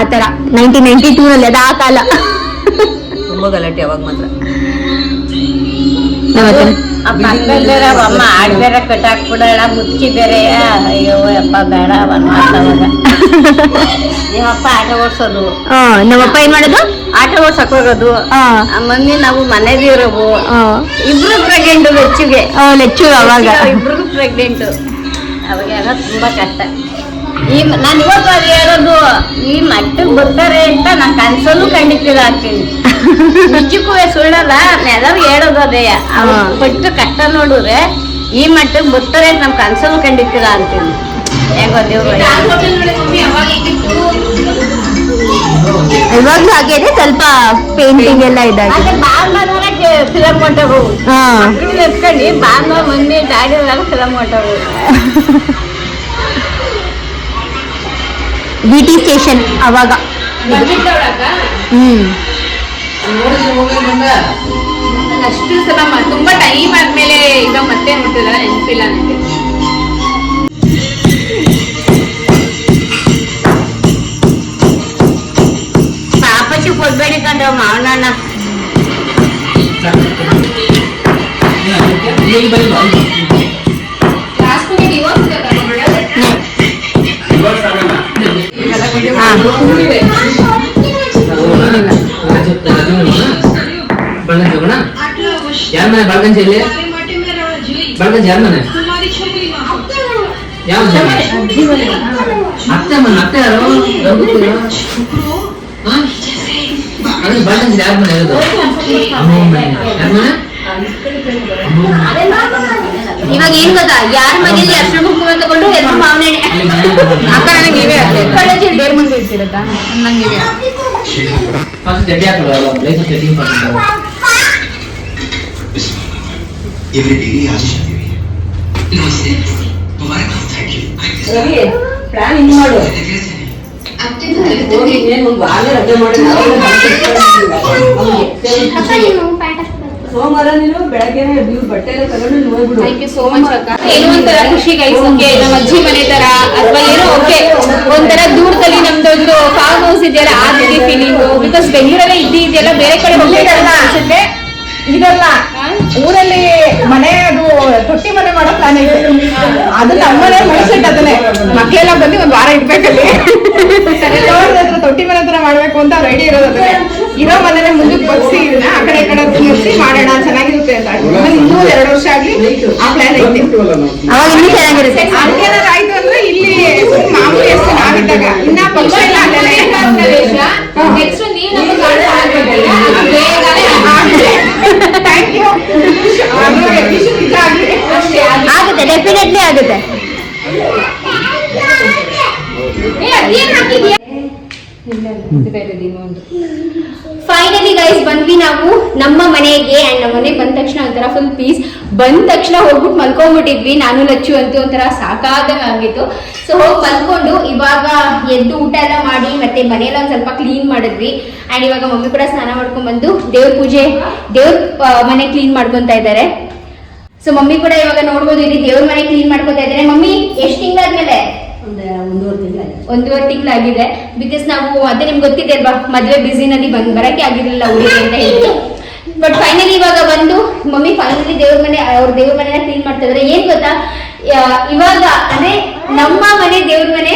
ಆತರ 1992 ನಲ್ಲಿ ಅದ ಆ ಕಾಲ ತುಂಬಾ ಗಲಾಟೆ ಅವಾಗ ಮಾತ್ರ. ಅಮ್ಮ ಆಡ್ ಬೇರೆ ಕಟ್ಟಾಕ್ಬಿಡೋಣ, ಮುಚ್ಚಿ ಬೇರೆ. ಅಯ್ಯೋ ಅಪ್ಪ ಬೇಡ ಅವನ್ ಮಾತಾವಾಗ. ನಿಮ್ಮಪ್ಪ ಆಟ ಓಡ್ಸೋದು, ನಮ್ಮಪ್ಪ ಏನ್ ಮಾಡೋದು, ಆಟ ಓಡ್ಸಕ್ ಹೋಗೋದು. ಮಮ್ಮಿ ನಾವು ಮನೇಲಿರೋವು, ಇಬ್ರು ಪ್ರೆಗ್ನೆಂಟ್ ಹೆಚ್ಚಿಗೆ ಲೆಚ್ಚು ಅವಾಗ ಇಬ್ರಿಗೂ ಪ್ರೆಗ್ನೆಂಟ್. ಅವಾಗೆಲ್ಲ ತುಂಬಾ ಕಷ್ಟ. ನಾನು ಇವತ್ತು ಅದು ಹೇಳೋದು, ಈ ಮಟ್ಟಕ್ಕೆ ಬರ್ತಾರೆ ಅಂತ ನಾನು ಕನ್ಸಲ್ಲೂ ಖಂಡಿತಿಲ್ಲ ಆಗ್ತೀನಿ. ನಿಜಕ್ಕೂ ಸುಳ್ಳಲ್ಲ, ಎಲ್ಲರೂ ಹೇಳೋದು ಅದೇ, ಅವ್ರು ಪಟ್ಟು ಕಷ್ಟ ನೋಡಿದ್ರೆ ಈ ಮಟ್ಟಕ್ಕೆ ಬರ್ತಾರೆ ಅಂತ ನಮ್ ಕನ್ಸಲ್ಲೂ ಖಂಡಿತಿಲ್ಲ ಅಂತೀನಿ. ಹೆಂಗೋ ದೇವ್ರು ಇವಾಗ್ಲೂ ಹಾಗೆ ಇದೆ, ಸ್ವಲ್ಪ ಪೇಂಟಿಂಗ್ ಎಲ್ಲ ಇದಾಗಿದೆ. ಬಾಂಗ್ಲಾದ್ರೆ ಫಿಲಮ್ ಹೊಂಟವು, ಎತ್ಕೊಂಡು ಬಾಂಗ್ಲಾ ಮಮ್ಮಿ ಡ್ಯಾಡಿ ಎಲ್ಲ ಫಿಲಮ್ ಹೊಂಟವು. BT ಸ್ಟೇಷನ್ ಅವಾಗ. ಅಷ್ಟು ಸಲ ತುಂಬಾ ಟೈಮ್ ಆದ್ಮೇಲೆ ಈಗ ಮತ್ತೆ ನೋಡ್ತಿಲ್ಲ, ನೆನಪಿಲ್ಲ ನನಗೆ. ಪಾಪಚ್ಚಿ ಕೊಡ್ಬೇಡಿ ಕಂಡ್ರೆ ಮಾವನಣ್ಣ. ಯಾರ ಮನೆ ಬಾಳ್ಗಂಜ ಇಲ್ಲಿ ಬಾಳ್ಗಂಜ ಯಾರ ಮನೆ ಯಾವ ಅತ್ತೆ ಮನೆ ಅತ್ತೆ ಯಾರು ಅದೇ ಬಾಳ್ಗಂಜ ಯಾರ ಮನೆ ಇರೋದು ಯಾರ ಮನೆ ಇವಾಗ ಏನ್ ಗೊತ್ತಾ, ಯಾರ ಮನೇಲಿ ಅರ್ಶನ ಕುಂಕುಮ ತಗೊಂಡು ಎಲ್ಲರೂ ಮಾವನೇ ಅಕ್ಕ ನನಗೆ ನೀವೇ ಬೇರೆ ಮುಂದೆ ಇರ್ತಿರತ್ತಾ ನಂಗೆ ಫಸ್ಟ್ ಜಡ್ಡಿ ಹಾಕೊಳ್ಳೋ ಲೈಫ್ ಸೆಟ್ಟಿಂಗ್ ಮಾಡ್ತಾರೆ. ये मेरी डेली आज शादी हुई है। नमस्ते, मुबारक हो, थैंक यू। ರವಿ ಪ್ಲಾನ್ ಇನ್ನು ಮಾಡು. ಸೋಮವಾರ ನೀನು ಬೆಳಗ್ಗೆ ಬಟ್ಟೆ ಎಲ್ಲ ತಗೊಂಡು ನೋಡ್ಬಿಡು. ಥ್ಯಾಂಕ್ ಯು ಸೋ ಮಚ್ ಅಕ್ಕ. ಏನೋ ಒಂಥರ ಖುಷಿ ಗೈಸ್, ಓಕೆ ನಮ್ಮ ಅಜ್ಜಿ ಮನೆ ತರ ಅಥವಾ ಏನೋ ಓಕೆ ಒಂಥರ ದೂರದಲ್ಲಿ ನಮ್ದೊಂದು ಫಾರ್ಮ್ ಹೌಸ್ ಇದೆಯಲ್ಲ ಆ ರೀತಿ ಫೀಲಿಂಗು. ಬಿಕಾಸ್ ಬೆಂಗಳೂರಲ್ಲೇ ಇದೆಯಲ್ಲ, ಬೇರೆ ಕಡೆ ಹೋಗ್ಬೇಕಲ್ಲ ಅನ್ಸುತ್ತೆ. ಇದಲ್ಲ ಊರಲ್ಲಿ ಮನೆ, ಅದು ತೊಟ್ಟಿ ಮನೆ ಮಾಡೋ ಪ್ಲಾನ್ ಐತೆ. ಅದು ನಮ್ಮನೆ ಮೈಸೆಟ್, ಅದನ್ನೇ ಮಕ್ಕಳೆಲ್ಲ ಬಂದು ಒಂದ್ ವಾರ ಇಡ್ಬೇಕಲ್ಲಿ. ತೊಟ್ಟಿ ಮನೆ ತರ ಮಾಡ್ಬೇಕು ಅಂತ ರೆಡಿ ಇರೋದು. ಅದನ್ನೇ ಇರೋ ಮನೇನೆ ಮುಂದಕ್ಕೆ ಬಗ್ಸಿ ಇದನ್ನ ಆ ಕಡೆ ಈ ಕಡೆ ಮುಗಿಸಿ ಮಾಡೋಣ, ಚೆನ್ನಾಗಿರುತ್ತೆ ಅಂತ. ಇನ್ನೂ 2 ವರ್ಷ ಆಗ್ಲಿ ಆ ಪ್ಲಾನ್ ಐತೆ. ಅವಾಗ ಇನ್ನೂ ಚೆನ್ನಾಗಿರುತ್ತೆ. ಹಂಗೇನಾದ್ರು ಆಯ್ತು ಅಂದ್ರೆ ಇಲ್ಲಿ ಮಾಮೂಲಿ ಎಷ್ಟು ನಾವಿದ್ದಾಗ ಇನ್ನ ಪಕ್ಷ ಇಲ್ಲ ಅಲ್ಲೆಲ್ಲ. ನೆಕ್ಸ್ಟ್ ನೀವು ನಮ್ಮ ಗಾಡಿ ಬೇಗನೆ ಥ್ಯಾಂಕ್ ಯು. ಆಗುತ್ತೆ, ಡೆಫಿನೆಟ್ಲಿ ಆಗುತ್ತೆ. ನಮ್ಮ ಮನೆಗೆ ಆ್ಯಂಡ್ ನಮ್ಮ ಮನೆಗೆ ಬಂದ ತಕ್ಷಣ ಒಂಥರ ಫುಲ್ ಪೀಸ್. ಬಂದ ತಕ್ಷಣ ಹೋಗ್ಬಿಟ್ಟು ಮಲ್ಕೊಂಡ್ಬಿಟ್ಟಿದ್ವಿ ನಾನು ಲಚ್ಚು ಅಂತೂ ಒಂಥರ ಸಾಕಾದಂಗೆ ಆಗಿತ್ತು. ಸೊ ಹೋಗಿ ಮಲ್ಕೊಂಡು ಇವಾಗ ಎದ್ದು ಊಟ ಎಲ್ಲ ಮಾಡಿ ಮತ್ತೆ ಮನೆಯೆಲ್ಲ ಒಂದು ಸ್ವಲ್ಪ ಕ್ಲೀನ್ ಮಾಡಿದ್ವಿ. ಆ್ಯಂಡ್ ಇವಾಗ ಮಮ್ಮಿ ಕೂಡ ಸ್ನಾನ ಮಾಡ್ಕೊಂಡ್ಬಂದು ದೇವ್ರ ಪೂಜೆ ದೇವ್ರ ಮನೆ ಕ್ಲೀನ್ ಮಾಡ್ಕೊತಾ ಇದ್ದಾರೆ. ಸೊ ಮಮ್ಮಿ ಕೂಡ ಇವಾಗ ನೋಡ್ಬೋದು ಇಲ್ಲಿ ದೇವ್ರ ಮನೆ ಕ್ಲೀನ್ ಮಾಡ್ಕೊತಾ ಇದ್ದಾರೆ. ಮಮ್ಮಿ ಎಷ್ಟು ತಿಂಗಳಾದ್ಮೇಲೆ? 1.5 ತಿಂಗಳಾಗಿದೆ. ಬಿಕಾಸ್ ನಾವು ಅದೇ ನಿಮ್ಗೆ ಗೊತ್ತಿದೆ ಅಲ್ವಾ, ಮದುವೆ ಬಿಸಿನಲ್ಲಿ ಬರಕ್ಕೆ ಆಗಿರಲಿಲ್ಲ ಊರಿಗೆ ಅಂತ ಹೇಳಿದ್ರು. ಬಟ್ ಫೈನಲಿ ಇವಾಗ ಬಂದು ಮಮ್ಮಿ ಫೈನಲಿ ದೇವ್ರ ಮನೆನ ಕ್ಲೀನ್ ಮಾಡ್ತಾ ಇದ್ದಾರೆ. ಏನ್ ಗೊತ್ತಾ, ಇವಾಗ ಅಂದ್ರೆ ನಮ್ಮ ಮನೆ ದೇವ್ರ ಮನೆ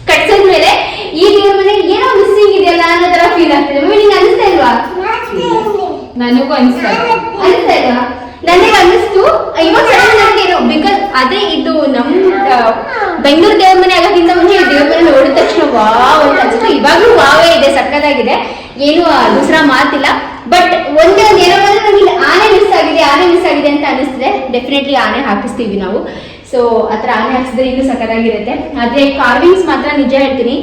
ಕಟ್ಸದ್ಮೇಲೆ ಈ ದೇವ್ರ ಮನೆ ಏನೋ ಮಿಸ್ಸಿಂಗ್ ಇದೆಯಲ್ಲ ಅನ್ನೋ ತರ ಫೀಲ್ ಆಗ್ತದೆ. ಮಮ್ಮಿ ನಿಂಗೆ ಅನಿಸ್ತಾ ಇಲ್ವಾ? ನನಗೂ ಅನಿಸ್ತಾ ಇಲ್ವಾ? ನನಗೆ ಅನ್ನಿಸ್ತು ಇವಾಗ ಸಡನ್ ಬಿಕಾಸ್ ಅದೇ ಇದು ನಮ್ ಬೆಂಗಳೂರು ದೇವ್ರ ಮನೆ ಆಗೋಕ್ಕಿಂತ ಮುಂಚೆ ದೇವ್ರ ಮನೆ ನೋಡಿದ ತಕ್ಷಣ ವಾವ್ ಅಂತ ಅನ್ಸುತ್ತೆ. ಇವಾಗ್ಲೂ ವಾವೇ ಇದೆ, ಸಕ್ಕದಾಗಿದೆ, ಏನು ದೂಸರಾ ಮಾತಿಲ್ಲ. ಬಟ್ ಒಂದೇ ಒಂದು ಏನೋ ಬಂದ್ರೆ ನಮಗೆ ಆನೆ ಮಿಸ್ ಆಗಿದೆ ಅಂತ ಅನಿಸ್ತದೆ. ಡೆಫಿನೆಟ್ಲಿ ಆನೆ ಹಾಕಿಸ್ತೀವಿ ನಾವು. ಸೊ ಆತರ ಆನೆ ಹಾಕಿಸಿದ್ರೆ ಇನ್ನೂ ಸಕ್ಕದಾಗಿರುತ್ತೆ. ಆದ್ರೆ ಕಾರ್ವಿಂಗ್ಸ್ ಮಾತ್ರ ನಿಜ ಹೇಳ್ತೀನಿ,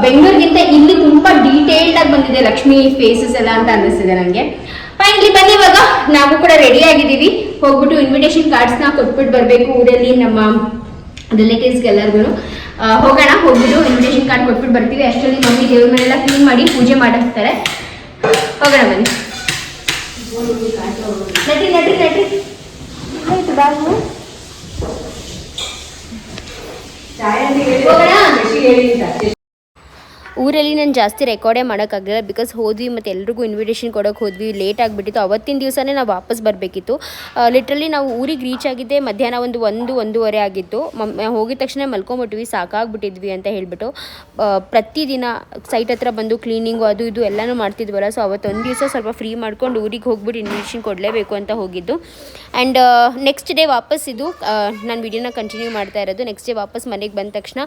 ಬೆಂಗಳೂರಿಗಿಂತ ಇಲ್ಲಿ ತುಂಬಾ ಡೀಟೇಲ್ಡ್ ಆಗಿ ಬಂದಿದೆ ಲಕ್ಷ್ಮಿ ಫೇಸಸ್ ಎಲ್ಲ ಅಂತ ಅನ್ನಿಸ್ತಿದೆ ನನಗೆ. ಫೈನಲಿ ಬನ್ನಿ, ಇವಾಗ ನಾವು ಕೂಡ ರೆಡಿ ಆಗಿದ್ದೀವಿ. ಹೋಗ್ಬಿಟ್ಟು ಇನ್ವಿಟೇಷನ್ ಕಾರ್ಡ್ಸ್ನ ಕೊಟ್ಬಿಟ್ಟು ಬರಬೇಕು ಊರಲ್ಲಿ ನಮ್ಮ ರಿಲೇಟಿವ್ಸ್ಗೆ ಎಲ್ಲರಿಗೂ. ಹೋಗೋಣ, ಹೋಗ್ಬಿಟ್ಟು ಇನ್ವಿಟೇಷನ್ ಕಾರ್ಡ್ ಕೊಟ್ಬಿಟ್ಟು ಬರ್ತೀವಿ. ಅಷ್ಟರಲ್ಲಿ ಮಮ್ಮಿ ದೇವ್ರ ಮನೆಲ್ಲ ಕ್ಲೀನ್ ಮಾಡಿ ಪೂಜೆ ಮಾಡಿಸ್ತಾರೆ. ಹೋಗೋಣ ಬನ್ನಿ. ನಟ್ರಿ ಊರಲ್ಲಿ ನಾನು ಜಾಸ್ತಿ ರೆಕಾರ್ಡೇ ಮಾಡೋಕ್ಕಾಗಲಿಲ್ಲ. ಬಿಕಾಸ್ ಹೋದ್ವಿ ಮತ್ತು ಎಲ್ರಿಗೂ ಇನ್ವಿಟೇಷನ್ ಕೊಡೋಕೆ ಹೋದ್ವಿ, ಲೇಟ್ ಆಗಿಬಿಟ್ಟಿತ್ತು. ಅವತ್ತಿನ ದಿವಸನೇ ನಾವು ವಾಪಸ್ ಬರಬೇಕಿತ್ತು. ಲಿಟ್ರಲಿ ನಾವು ಊರಿಗೆ ರೀಚ್ ಆಗಿದ್ದೆ ಮಧ್ಯಾಹ್ನ 1-1:30 ಆಗಿತ್ತು. ಹೋಗಿದ ತಕ್ಷಣ ಮಲ್ಕೊಂಬಿಟ್ವಿ, ಸಾಕಾಗ್ಬಿಟ್ಟಿದ್ವಿ ಅಂತ ಹೇಳಿಬಿಟ್ಟು. ಪ್ರತಿದಿನ ಸೈಟ್ ಹತ್ರ ಬಂದು ಕ್ಲೀನಿಂಗು ಅದು ಇದು ಎಲ್ಲನೂ ಮಾಡ್ತಿದ್ವಲ್ಲ. ಸೊ ಅವತ್ತೊಂದು ದಿವಸ ಸ್ವಲ್ಪ ಫ್ರೀ ಮಾಡ್ಕೊಂಡು ಊರಿಗೆ ಹೋಗ್ಬಿಟ್ಟು ಇನ್ವಿಟೇಷನ್ ಕೊಡಲೇಬೇಕು ಅಂತ ಹೋಗಿದ್ದು. ಆ್ಯಂಡ್ ನೆಕ್ಸ್ಟ್ ಡೇ ವಾಪಸ್ ಇದು ನಾನು ವಿಡಿಯೋನ ಕಂಟಿನ್ಯೂ ಮಾಡ್ತಾ ಇರೋದು. ನೆಕ್ಸ್ಟ್ ಡೇ ವಾಪಸ್ ಮನೆಗೆ ಬಂದ ತಕ್ಷಣ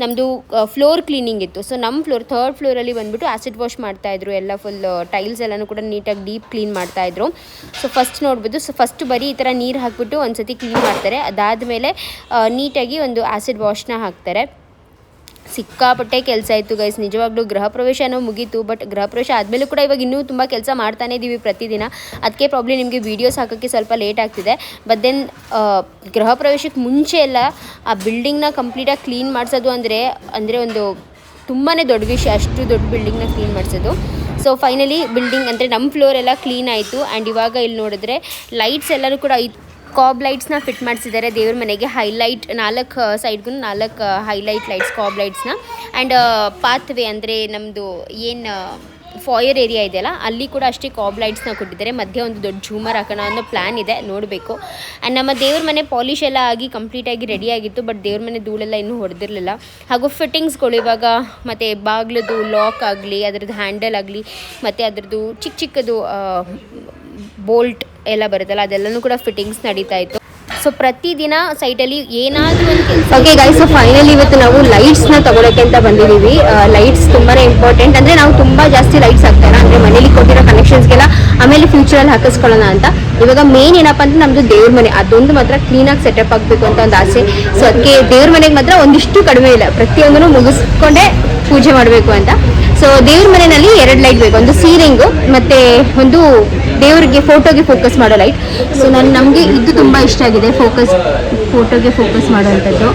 ನಮ್ಮದು ಫ್ಲೋರ್ ಕ್ಲೀನಿಂಗ್ ಇತ್ತು. ಸೊ ನಮ್ಮ ಥರ್ಡ್ ಫ್ಲೋರಲ್ಲಿ ಬಂದುಬಿಟ್ಟು ಆ್ಯಸಿಡ್ ವಾಶ್ ಮಾಡ್ತಾಯಿದ್ರು. ಎಲ್ಲ ಫುಲ್ ಟೈಲ್ಸ್ ಎಲ್ಲನೂ ಕೂಡ ನೀಟಾಗಿ ಡೀಪ್ ಕ್ಲೀನ್ ಮಾಡ್ತಾಯಿದ್ರು. ಸೊ ಫಸ್ಟ್ ನೋಡ್ಬೋದು, ಸೊ ಫಸ್ಟ್ ಬರೀ ಈ ಥರ ನೀರು ಹಾಕ್ಬಿಟ್ಟು ಒಂದು ಸತಿ ಕ್ಲೀನ್ ಮಾಡ್ತಾರೆ. ಅದಾದಮೇಲೆ ನೀಟಾಗಿ ಒಂದು ಆ್ಯಸಿಡ್ ವಾಶ್ನ ಹಾಕ್ತಾರೆ. ಸಿಕ್ಕಾಪಟ್ಟೆ ಕೆಲಸ ಇತ್ತು ಗೈಸ್, ನಿಜವಾಗ್ಲೂ. ಗೃಹ ಪ್ರವೇಶನೂ ಮುಗೀತು, ಬಟ್ ಗೃಹ ಪ್ರವೇಶ ಆದಮೇಲೂ ಕೂಡ ಇವಾಗ ಇನ್ನೂ ತುಂಬ ಕೆಲಸ ಮಾಡ್ತಾನೇ ಇದ್ದೀವಿ ಪ್ರತಿದಿನ. ಅದಕ್ಕೆ ಪ್ರಾಬ್ಲಮ್ ನಿಮಗೆ ವೀಡಿಯೋಸ್ ಹಾಕೋಕ್ಕೆ ಸ್ವಲ್ಪ ಲೇಟ್ ಆಗ್ತಿದೆ. ಬಟ್ ದೆನ್ ಗೃಹ ಪ್ರವೇಶಕ್ಕೆ ಮುಂಚೆ ಎಲ್ಲ ಆ ಬಿಲ್ಡಿಂಗ್ನ ಕಂಪ್ಲೀಟಾಗಿ ಕ್ಲೀನ್ ಮಾಡಿಸೋದು ಅಂದರೆ ಒಂದು ತುಂಬಾ ದೊಡ್ಡ ವಿಷಯ, ಅಷ್ಟು ದೊಡ್ಡ ಬಿಲ್ಡಿಂಗ್ನ ಕ್ಲೀನ್ ಮಾಡಿಸೋದು. ಸೊ ಫೈನಲಿ ಬಿಲ್ಡಿಂಗ್ ಅಂದರೆ ನಮ್ಮ ಫ್ಲೋರ್ ಎಲ್ಲ ಕ್ಲೀನ್ ಆಯಿತು. ಆ್ಯಂಡ್ ಇವಾಗ ಇಲ್ಲಿ ನೋಡಿದ್ರೆ ಲೈಟ್ಸ್ ಎಲ್ಲನೂ ಕೂಡ ಕಾಬ್ ಲೈಟ್ಸ್ನ ಫಿಟ್ ಮಾಡಿಸಿದ್ದಾರೆ ದೇವ್ರ ಮನೆಗೆ. ಹೈಲೈಟ್ 4 ಸೈಡ್ಗೂ 4 ಹೈಲೈಟ್ ಲೈಟ್ಸ್, ಕಾಬ್ ಲೈಟ್ಸ್ನ. ಆ್ಯಂಡ್ ಪಾತ್ ವೇ ಅಂದರೆ ನಮ್ಮದು ಏನು ಫಾಯರ್ ಏರಿಯಾ ಇದೆಯಲ್ಲ, ಅಲ್ಲಿ ಕೂಡ ಅಷ್ಟೇ ಕಾಬ್ ಲೈಟ್ಸ್ನ ಕೊಟ್ಟಿದ್ದಾರೆ. ಮಧ್ಯೆ ಒಂದು ದೊಡ್ಡ ಝೂಮರ್ ಹಾಕೋಣ ಅನ್ನೋ ಪ್ಲ್ಯಾನ್ ಇದೆ, ನೋಡಬೇಕು. ಆ್ಯಂಡ್ ನಮ್ಮ ದೇವ್ರ ಮನೆ ಪಾಲಿಶ್ ಎಲ್ಲ ಆಗಿ ಕಂಪ್ಲೀಟಾಗಿ ರೆಡಿಯಾಗಿತ್ತು. ಬಟ್ ದೇವ್ರ ಮನೆ ಧೂಳೆಲ್ಲ ಇನ್ನೂ ಹೊಡೆದಿರಲಿಲ್ಲ. ಹಾಗೂ ಫಿಟ್ಟಿಂಗ್ಸ್ಗಳು ಇವಾಗ ಮತ್ತು ಬಾಗ್ಲದು ಲಾಕ್ ಆಗಲಿ, ಅದರದ್ದು ಹ್ಯಾಂಡಲ್ ಆಗಲಿ, ಮತ್ತು ಅದರದ್ದು ಚಿಕ್ಕದು ಬೋಲ್ಟ್ ಎಲ್ಲ ಬರುತ್ತಲ್ಲ, ಅದೆಲ್ಲನೂ ಕೂಡ ಫಿಟ್ಟಿಂಗ್ಸ್ ನಡೀತಾ ಇತ್ತು. ಸೊ ಪ್ರತಿದಿನ ಸೈಟಲ್ಲಿ ಏನಾದರೂ ಒಂದು ಕೆಲಸ. ಓಕೆ ಗೈಸ್, ಸೊ ಫೈನಲಿ ಇವತ್ತು ನಾವು ಲೈಟ್ಸ್ನ ತಗೊಳ್ಳೋಕ್ಕೆ ಅಂತ ಬಂದಿದ್ದೀವಿ. ಲೈಟ್ಸ್ ತುಂಬಾ ಇಂಪಾರ್ಟೆಂಟ್. ಅಂದರೆ ನಾವು ತುಂಬ ಜಾಸ್ತಿ ಲೈಟ್ಸ್ ಹಾಕ್ತಾರ, ಅಂದರೆ ಮನೇಲಿ ಕೊಟ್ಟಿರೋ ಕನೆಕ್ಷನ್ಸ್ಗೆಲ್ಲ ಆಮೇಲೆ ಫ್ಯೂಚರಲ್ಲಿ ಹಾಕಿಸ್ಕೊಳ್ಳೋಣ ಅಂತ. ಇವಾಗ ಮೇನ್ ಏನಪ್ಪ ಅಂದರೆ ನಮ್ಮದು ದೇವ್ರ ಮನೆ, ಅದೊಂದು ಮಾತ್ರ ಕ್ಲೀನಾಗಿ ಸೆಟಪ್ ಆಗಬೇಕು ಅಂತ ಒಂದು ಆಸೆ. ಸೊ ಅದಕ್ಕೆ ದೇವ್ರ ಮನೆಗೆ ಮಾತ್ರ ಒಂದಿಷ್ಟು ಕಡಿಮೆ ಇಲ್ಲ, ಪ್ರತಿಯೊಂದನ್ನು ಮುಗಿಸ್ಕೊಂಡೇ ಪೂಜೆ ಮಾಡಬೇಕು ಅಂತ. ಸೊ ದೇವ್ರ ಮನೆಯಲ್ಲಿ 2 ಲೈಟ್ ಬೇಕು, ಒಂದು ಸೀಲಿಂಗು ಮತ್ತು ಒಂದು ದೇವರಿಗೆ ಫೋಟೋಗೆ ಫೋಕಸ್ ಮಾಡೋ ಲೈಟ್. ಸೊ ನಮಗೆ ಇದು ತುಂಬ ಇಷ್ಟ ಆಗಿದೆ, ಫೋಟೋಗೆ ಫೋಕಸ್ ಮಾಡೋವಂಥದ್ದು.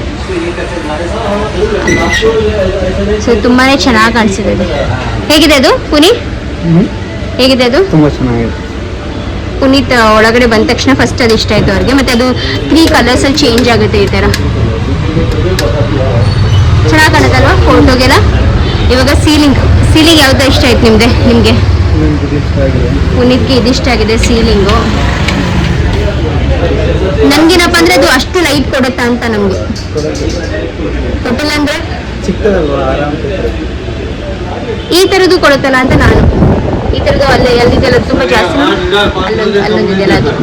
ಸೊ ತುಂಬಾ ಚೆನ್ನಾಗಿ ಕಾಣಿಸಿದೆ. ಹೇಗಿದೆ ಅದು ಪುನೀತ್? ಹೇಗಿದೆ ಅದು? ತುಂಬ ಚೆನ್ನಾಗಿದೆ. ಪುನೀತ್ ಒಳಗಡೆ ಬಂದ ತಕ್ಷಣ ಫಸ್ಟ್ ಅದು ಇಷ್ಟ ಆಯಿತು ಅವ್ರಿಗೆ. ಮತ್ತು ಅದು 3 ಕಲರ್ಸಲ್ಲಿ ಚೇಂಜ್ ಆಗುತ್ತೆ ಈ ಥರ. ಚೆನ್ನಾಗಿ ಕಾಣುತ್ತಲ್ವಾ ಫೋಟೋಗೆಲ್ಲ? ಇವಾಗ ಸೀಲಿಂಗ್ ಯಾವ್ದು ಇಷ್ಟ ಆಯ್ತು ನಿಮಗೆ? ಪುನೀತ್ಗೆ ಇದಿಷ್ಟ ಆಗಿದೆ ಸೀಲಿಂಗು. ನನ್ಗೇನಪ್ಪ ಅಂದರೆ ಅದು ಅಷ್ಟು ಲೈಟ್ ಕೊಡುತ್ತಾ ಅಂತ ನಮಗೆ ಕೊಟ್ಟಿಲ್ಲ ಅಂದರೆ ಈ ಥರದ್ದು ಕೊಡುತ್ತಲ್ಲ ಅಂತ ನಾನು. ಈ ಥರದ್ದು ಅಲ್ಲಿದೆಲ್ಲ ತುಂಬ ಜಾಸ್ತಿ, ಅಲ್ಲೊಂದಿದೆಯಲ್ಲ ಅದು.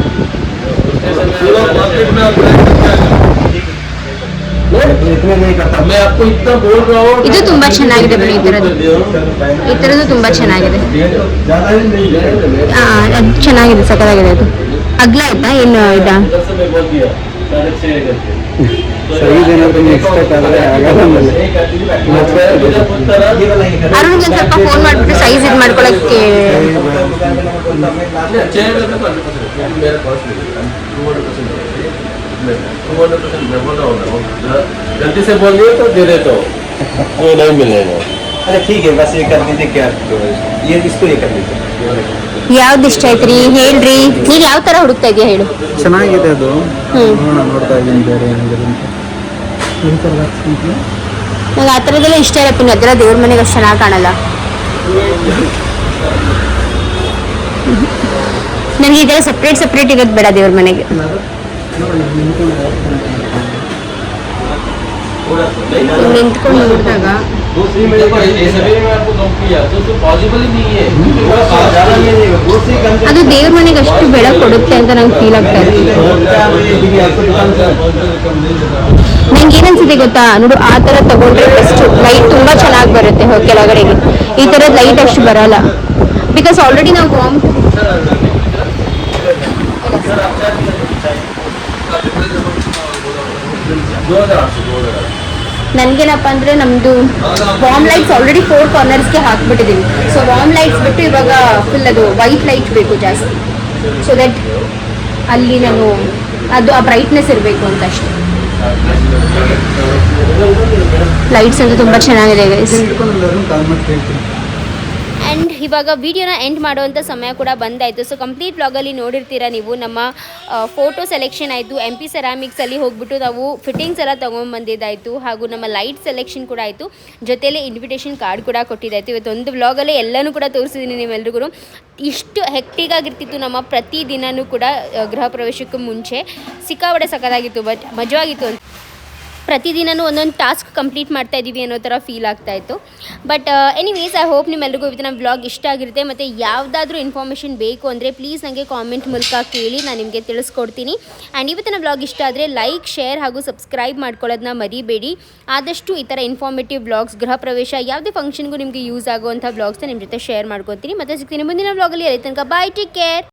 ಇದು ತುಂಬಾ ಚೆನ್ನಾಗಿದೆ ಬನ್ನಿ, ಈ ಥರದ್ದು ತುಂಬಾ ಚೆನ್ನಾಗಿದೆ. ಅದು ಚೆನ್ನಾಗಿದೆ, ಸಕ್ಕತ್ತಾಗಿದೆ. ಅದು ಅಗ್ಲ ಆಯ್ತಾ ಏನು ಇದ? ಸೈಜ್ ಏನಾದ್ರು ಮಿಸ್ಟೇಕ್ ಆದರೆ ಆಗಲ್ಲ ಆಮೇಲೆ ಅರುಣ್ಗೆ ಒಂದು ಸ್ವಲ್ಪ ಫೋನ್ ಮಾಡಿಬಿಟ್ಟು ಸೈಜ್ ಇದು ಮಾಡ್ಕೊಳಕ್ಕೆ. गलती से बोल दिए तो दे देता हूँ, वो नहीं मिलेगा। अरे ठीक है बस ये कर दीजिए क्या ये इसको ये कर दीजिए. ಯಾವ್ದು ಇಷ್ಟ ಆಯ್ತು ರೀ ಹೇಳ್ರಿ. ನೀನು ಯಾವ ಥರ ಹುಡುಕ್ತಾ ಇದೆಯಾ ಹೇಳು. ಚೆನ್ನಾಗಿದೆ ಅದು. ಹ್ಞೂ ನೋಡ್ತಾ ಇದ್ದೀನಿ ಬೇರೆ ಏನಿದೆ ಅಂತ. ನಂಗೆ ಆ ಥರದ್ದೆಲ್ಲ ಇಷ್ಟ ಇಲ್ಲ ಪಿನ್. ಅದೆಲ್ಲ ದೇವ್ರ ಮನೆಗೆ ಅಷ್ಟು ಚೆನ್ನಾಗಿ ಕಾಣಲ್ಲ. ನನಗೆ ಇದೆಲ್ಲ ಸಪ್ರೇಟ್ ಇರೋದು ಬೇಡ ದೇವ್ರ ಮನೆಗೆ. ನಿಂತ್ಕೊಂಡು ನೋಡಿದಾಗ दूसरी में देखो ये सभी में आपको कम किया तो पॉसिबल ही नहीं है ಅದು ದೇವ್ರ ಮನೆಗೆ ಅಷ್ಟು ಬೆಳಕು ಕೊಡುತ್ತೆ ಅಂತ ನಂಗೆ ಫೀಲ್ ಆಗ್ತಾ ಇದೆ. ನಂಗೆ ಏನನ್ಸುತ್ತೆ ಗೊತ್ತಾ ನೋಡು, ಆ ಥರ ತಗೊಂಡ್ರೆ ಬೆಸ್ಟ್. ಲೈಟ್ ತುಂಬ ಚೆನ್ನಾಗಿ ಬರುತ್ತೆ ಕೆಳಗಡೆಗೆ. ಈ ಥರದ ಲೈಟ್ ಅಷ್ಟು ಬರಲ್ಲ. ಬಿಕಾಸ್ ಆಲ್ರೆಡಿ ನಾವು ನನಗೇನಪ್ಪ ಅಂದರೆ ನಮ್ಮದು ವಾರ್ಮ್ ಲೈಟ್ಸ್ ಆಲ್ರೆಡಿ 4 ಕಾರ್ನರ್ಸ್ಗೆ ಹಾಕ್ಬಿಟ್ಟಿದ್ದೀವಿ. ಸೊ ವಾರ್ಮ್ ಲೈಟ್ಸ್ ಬಿಟ್ಟು ಇವಾಗ ಫುಲ್ ಅದು ವೈಟ್ ಲೈಟ್ ಬೇಕು ಜಾಸ್ತಿ. ಸೊ ದಟ್ ಅಲ್ಲಿ ನಾನು ಅದು ಆ ಬ್ರೈಟ್ನೆಸ್ ಇರಬೇಕು ಅಂತ ಅಷ್ಟೇ. ಲೈಟ್ಸ್ ಅಂತೂ ತುಂಬ ಚೆನ್ನಾಗಿದೆ ಗೈಸ್. ಆ್ಯಂಡ್ ಇವಾಗ ವಿಡಿಯೋನ ಎಂಡ್ ಮಾಡುವಂಥ ಸಮಯ ಕೂಡ ಬಂದಾಯಿತು. ಸೊ ಕಂಪ್ಲೀಟ್ ವ್ಲಾಗಲ್ಲಿ ನೋಡಿರ್ತೀರ ನೀವು. ನಮ್ಮ ಫೋಟೋ ಸೆಲೆಕ್ಷನ್ ಆಯಿತು, MP ಸೆರಾಮಿಕ್ಸಲ್ಲಿ ಹೋಗ್ಬಿಟ್ಟು ನಾವು ಫಿಟ್ಟಿಂಗ್ಸ್ ಎಲ್ಲ ತೊಗೊಂಬಂದಿದ್ದಾಯಿತು, ಹಾಗೂ ನಮ್ಮ ಲೈಟ್ ಸೆಲೆಕ್ಷನ್ ಕೂಡ ಆಯಿತು, ಜೊತೆಲೇ ಇನ್ವಿಟೇಷನ್ ಕಾರ್ಡ್ ಕೂಡ ಕೊಟ್ಟಿದ್ದಾಯಿತು. ಇವತ್ತೊಂದು ವ್ಲಾಗಲ್ಲೇ ಎಲ್ಲನೂ ಕೂಡ ತೋರಿಸಿದ್ದೀನಿ ನಿಮ್ಮೆಲ್ರಿಗೂ. ಇಷ್ಟು ಹೆಕ್ಟಿಗಾಗಿರ್ತಿತ್ತು ನಮ್ಮ ಪ್ರತಿ ದಿನವೂ ಕೂಡ ಗೃಹ ಪ್ರವೇಶಕ್ಕೂ ಮುಂಚೆ. ಸಿಕ್ಕಾಪಟ್ಟೆ ಸಖತ್ತಾಗಿತ್ತು, ಬಟ್ ಮಜವಾಗಿತ್ತು. ಪ್ರತಿದಿನವೂ ಒಂದೊಂದು ಟಾಸ್ಕ್ ಕಂಪ್ಲೀಟ್ ಮಾಡ್ತಾ ಇದ್ದೀವಿ ಅನ್ನೋ ಥರ ಫೀಲ್ ಆಗ್ತಾಯಿತ್ತು. ಬಟ್ ಎನಿವೇಸ್ ಐ ಹೋಪ್ ನಿಮ್ಮೆಲ್ಲರಿಗೂ ಇವತ್ತಿನ ವ್ಲಾಗ್ ಇಷ್ಟ ಆಗಿರುತ್ತೆ. ಮತ್ತು ಯಾವುದಾದ್ರೂ ಇನ್ಫಾರ್ಮೇಷನ್ ಬೇಕು ಅಂದರೆ ಪ್ಲೀಸ್ ನನಗೆ ಕಾಮೆಂಟ್ ಮೂಲಕ ಕೇಳಿ, ನಾನು ನಿಮಗೆ ತಿಳಿಸ್ಕೊಡ್ತೀನಿ. ಆ್ಯಂಡ್ ಇವತ್ತಿನ ವ್ಲಾಗ್ ಇಷ್ಟ ಆದರೆ ಲೈಕ್, ಶೇರ್ ಹಾಗೂ ಸಬ್ಸ್ಕ್ರೈಬ್ ಮಾಡ್ಕೊಳ್ಳೋದನ್ನ ಮರಿಬೇಡಿ. ಆದಷ್ಟು ಈ ಥರ ಇನ್ಫಾರ್ಮೇಟಿವ್ ವ್ಲಾಗ್ಸ್, ಗೃಹ ಪ್ರವೇಶ, ಯಾವುದೇ ಫಂಕ್ಷನ್ಗೂ ನಿಮಗೆ ಯೂಸ್ ಆಗುವಂಥ ವ್ಲಾಗ್ಸ್ನ ನಿಮ್ಮ ಜೊತೆ ಶೇರ್ ಮಾಡ್ಕೊತೀನಿ. ಮತ್ತೆ ಸಿಗ್ತೀನಿ ಮುಂದಿನ ವ್ಲಾಗಲ್ಲಿ. ಅಲ್ಲಿ ತನಕ ಬಾಯ್, ಟೇಕ್ ಕೇರ್.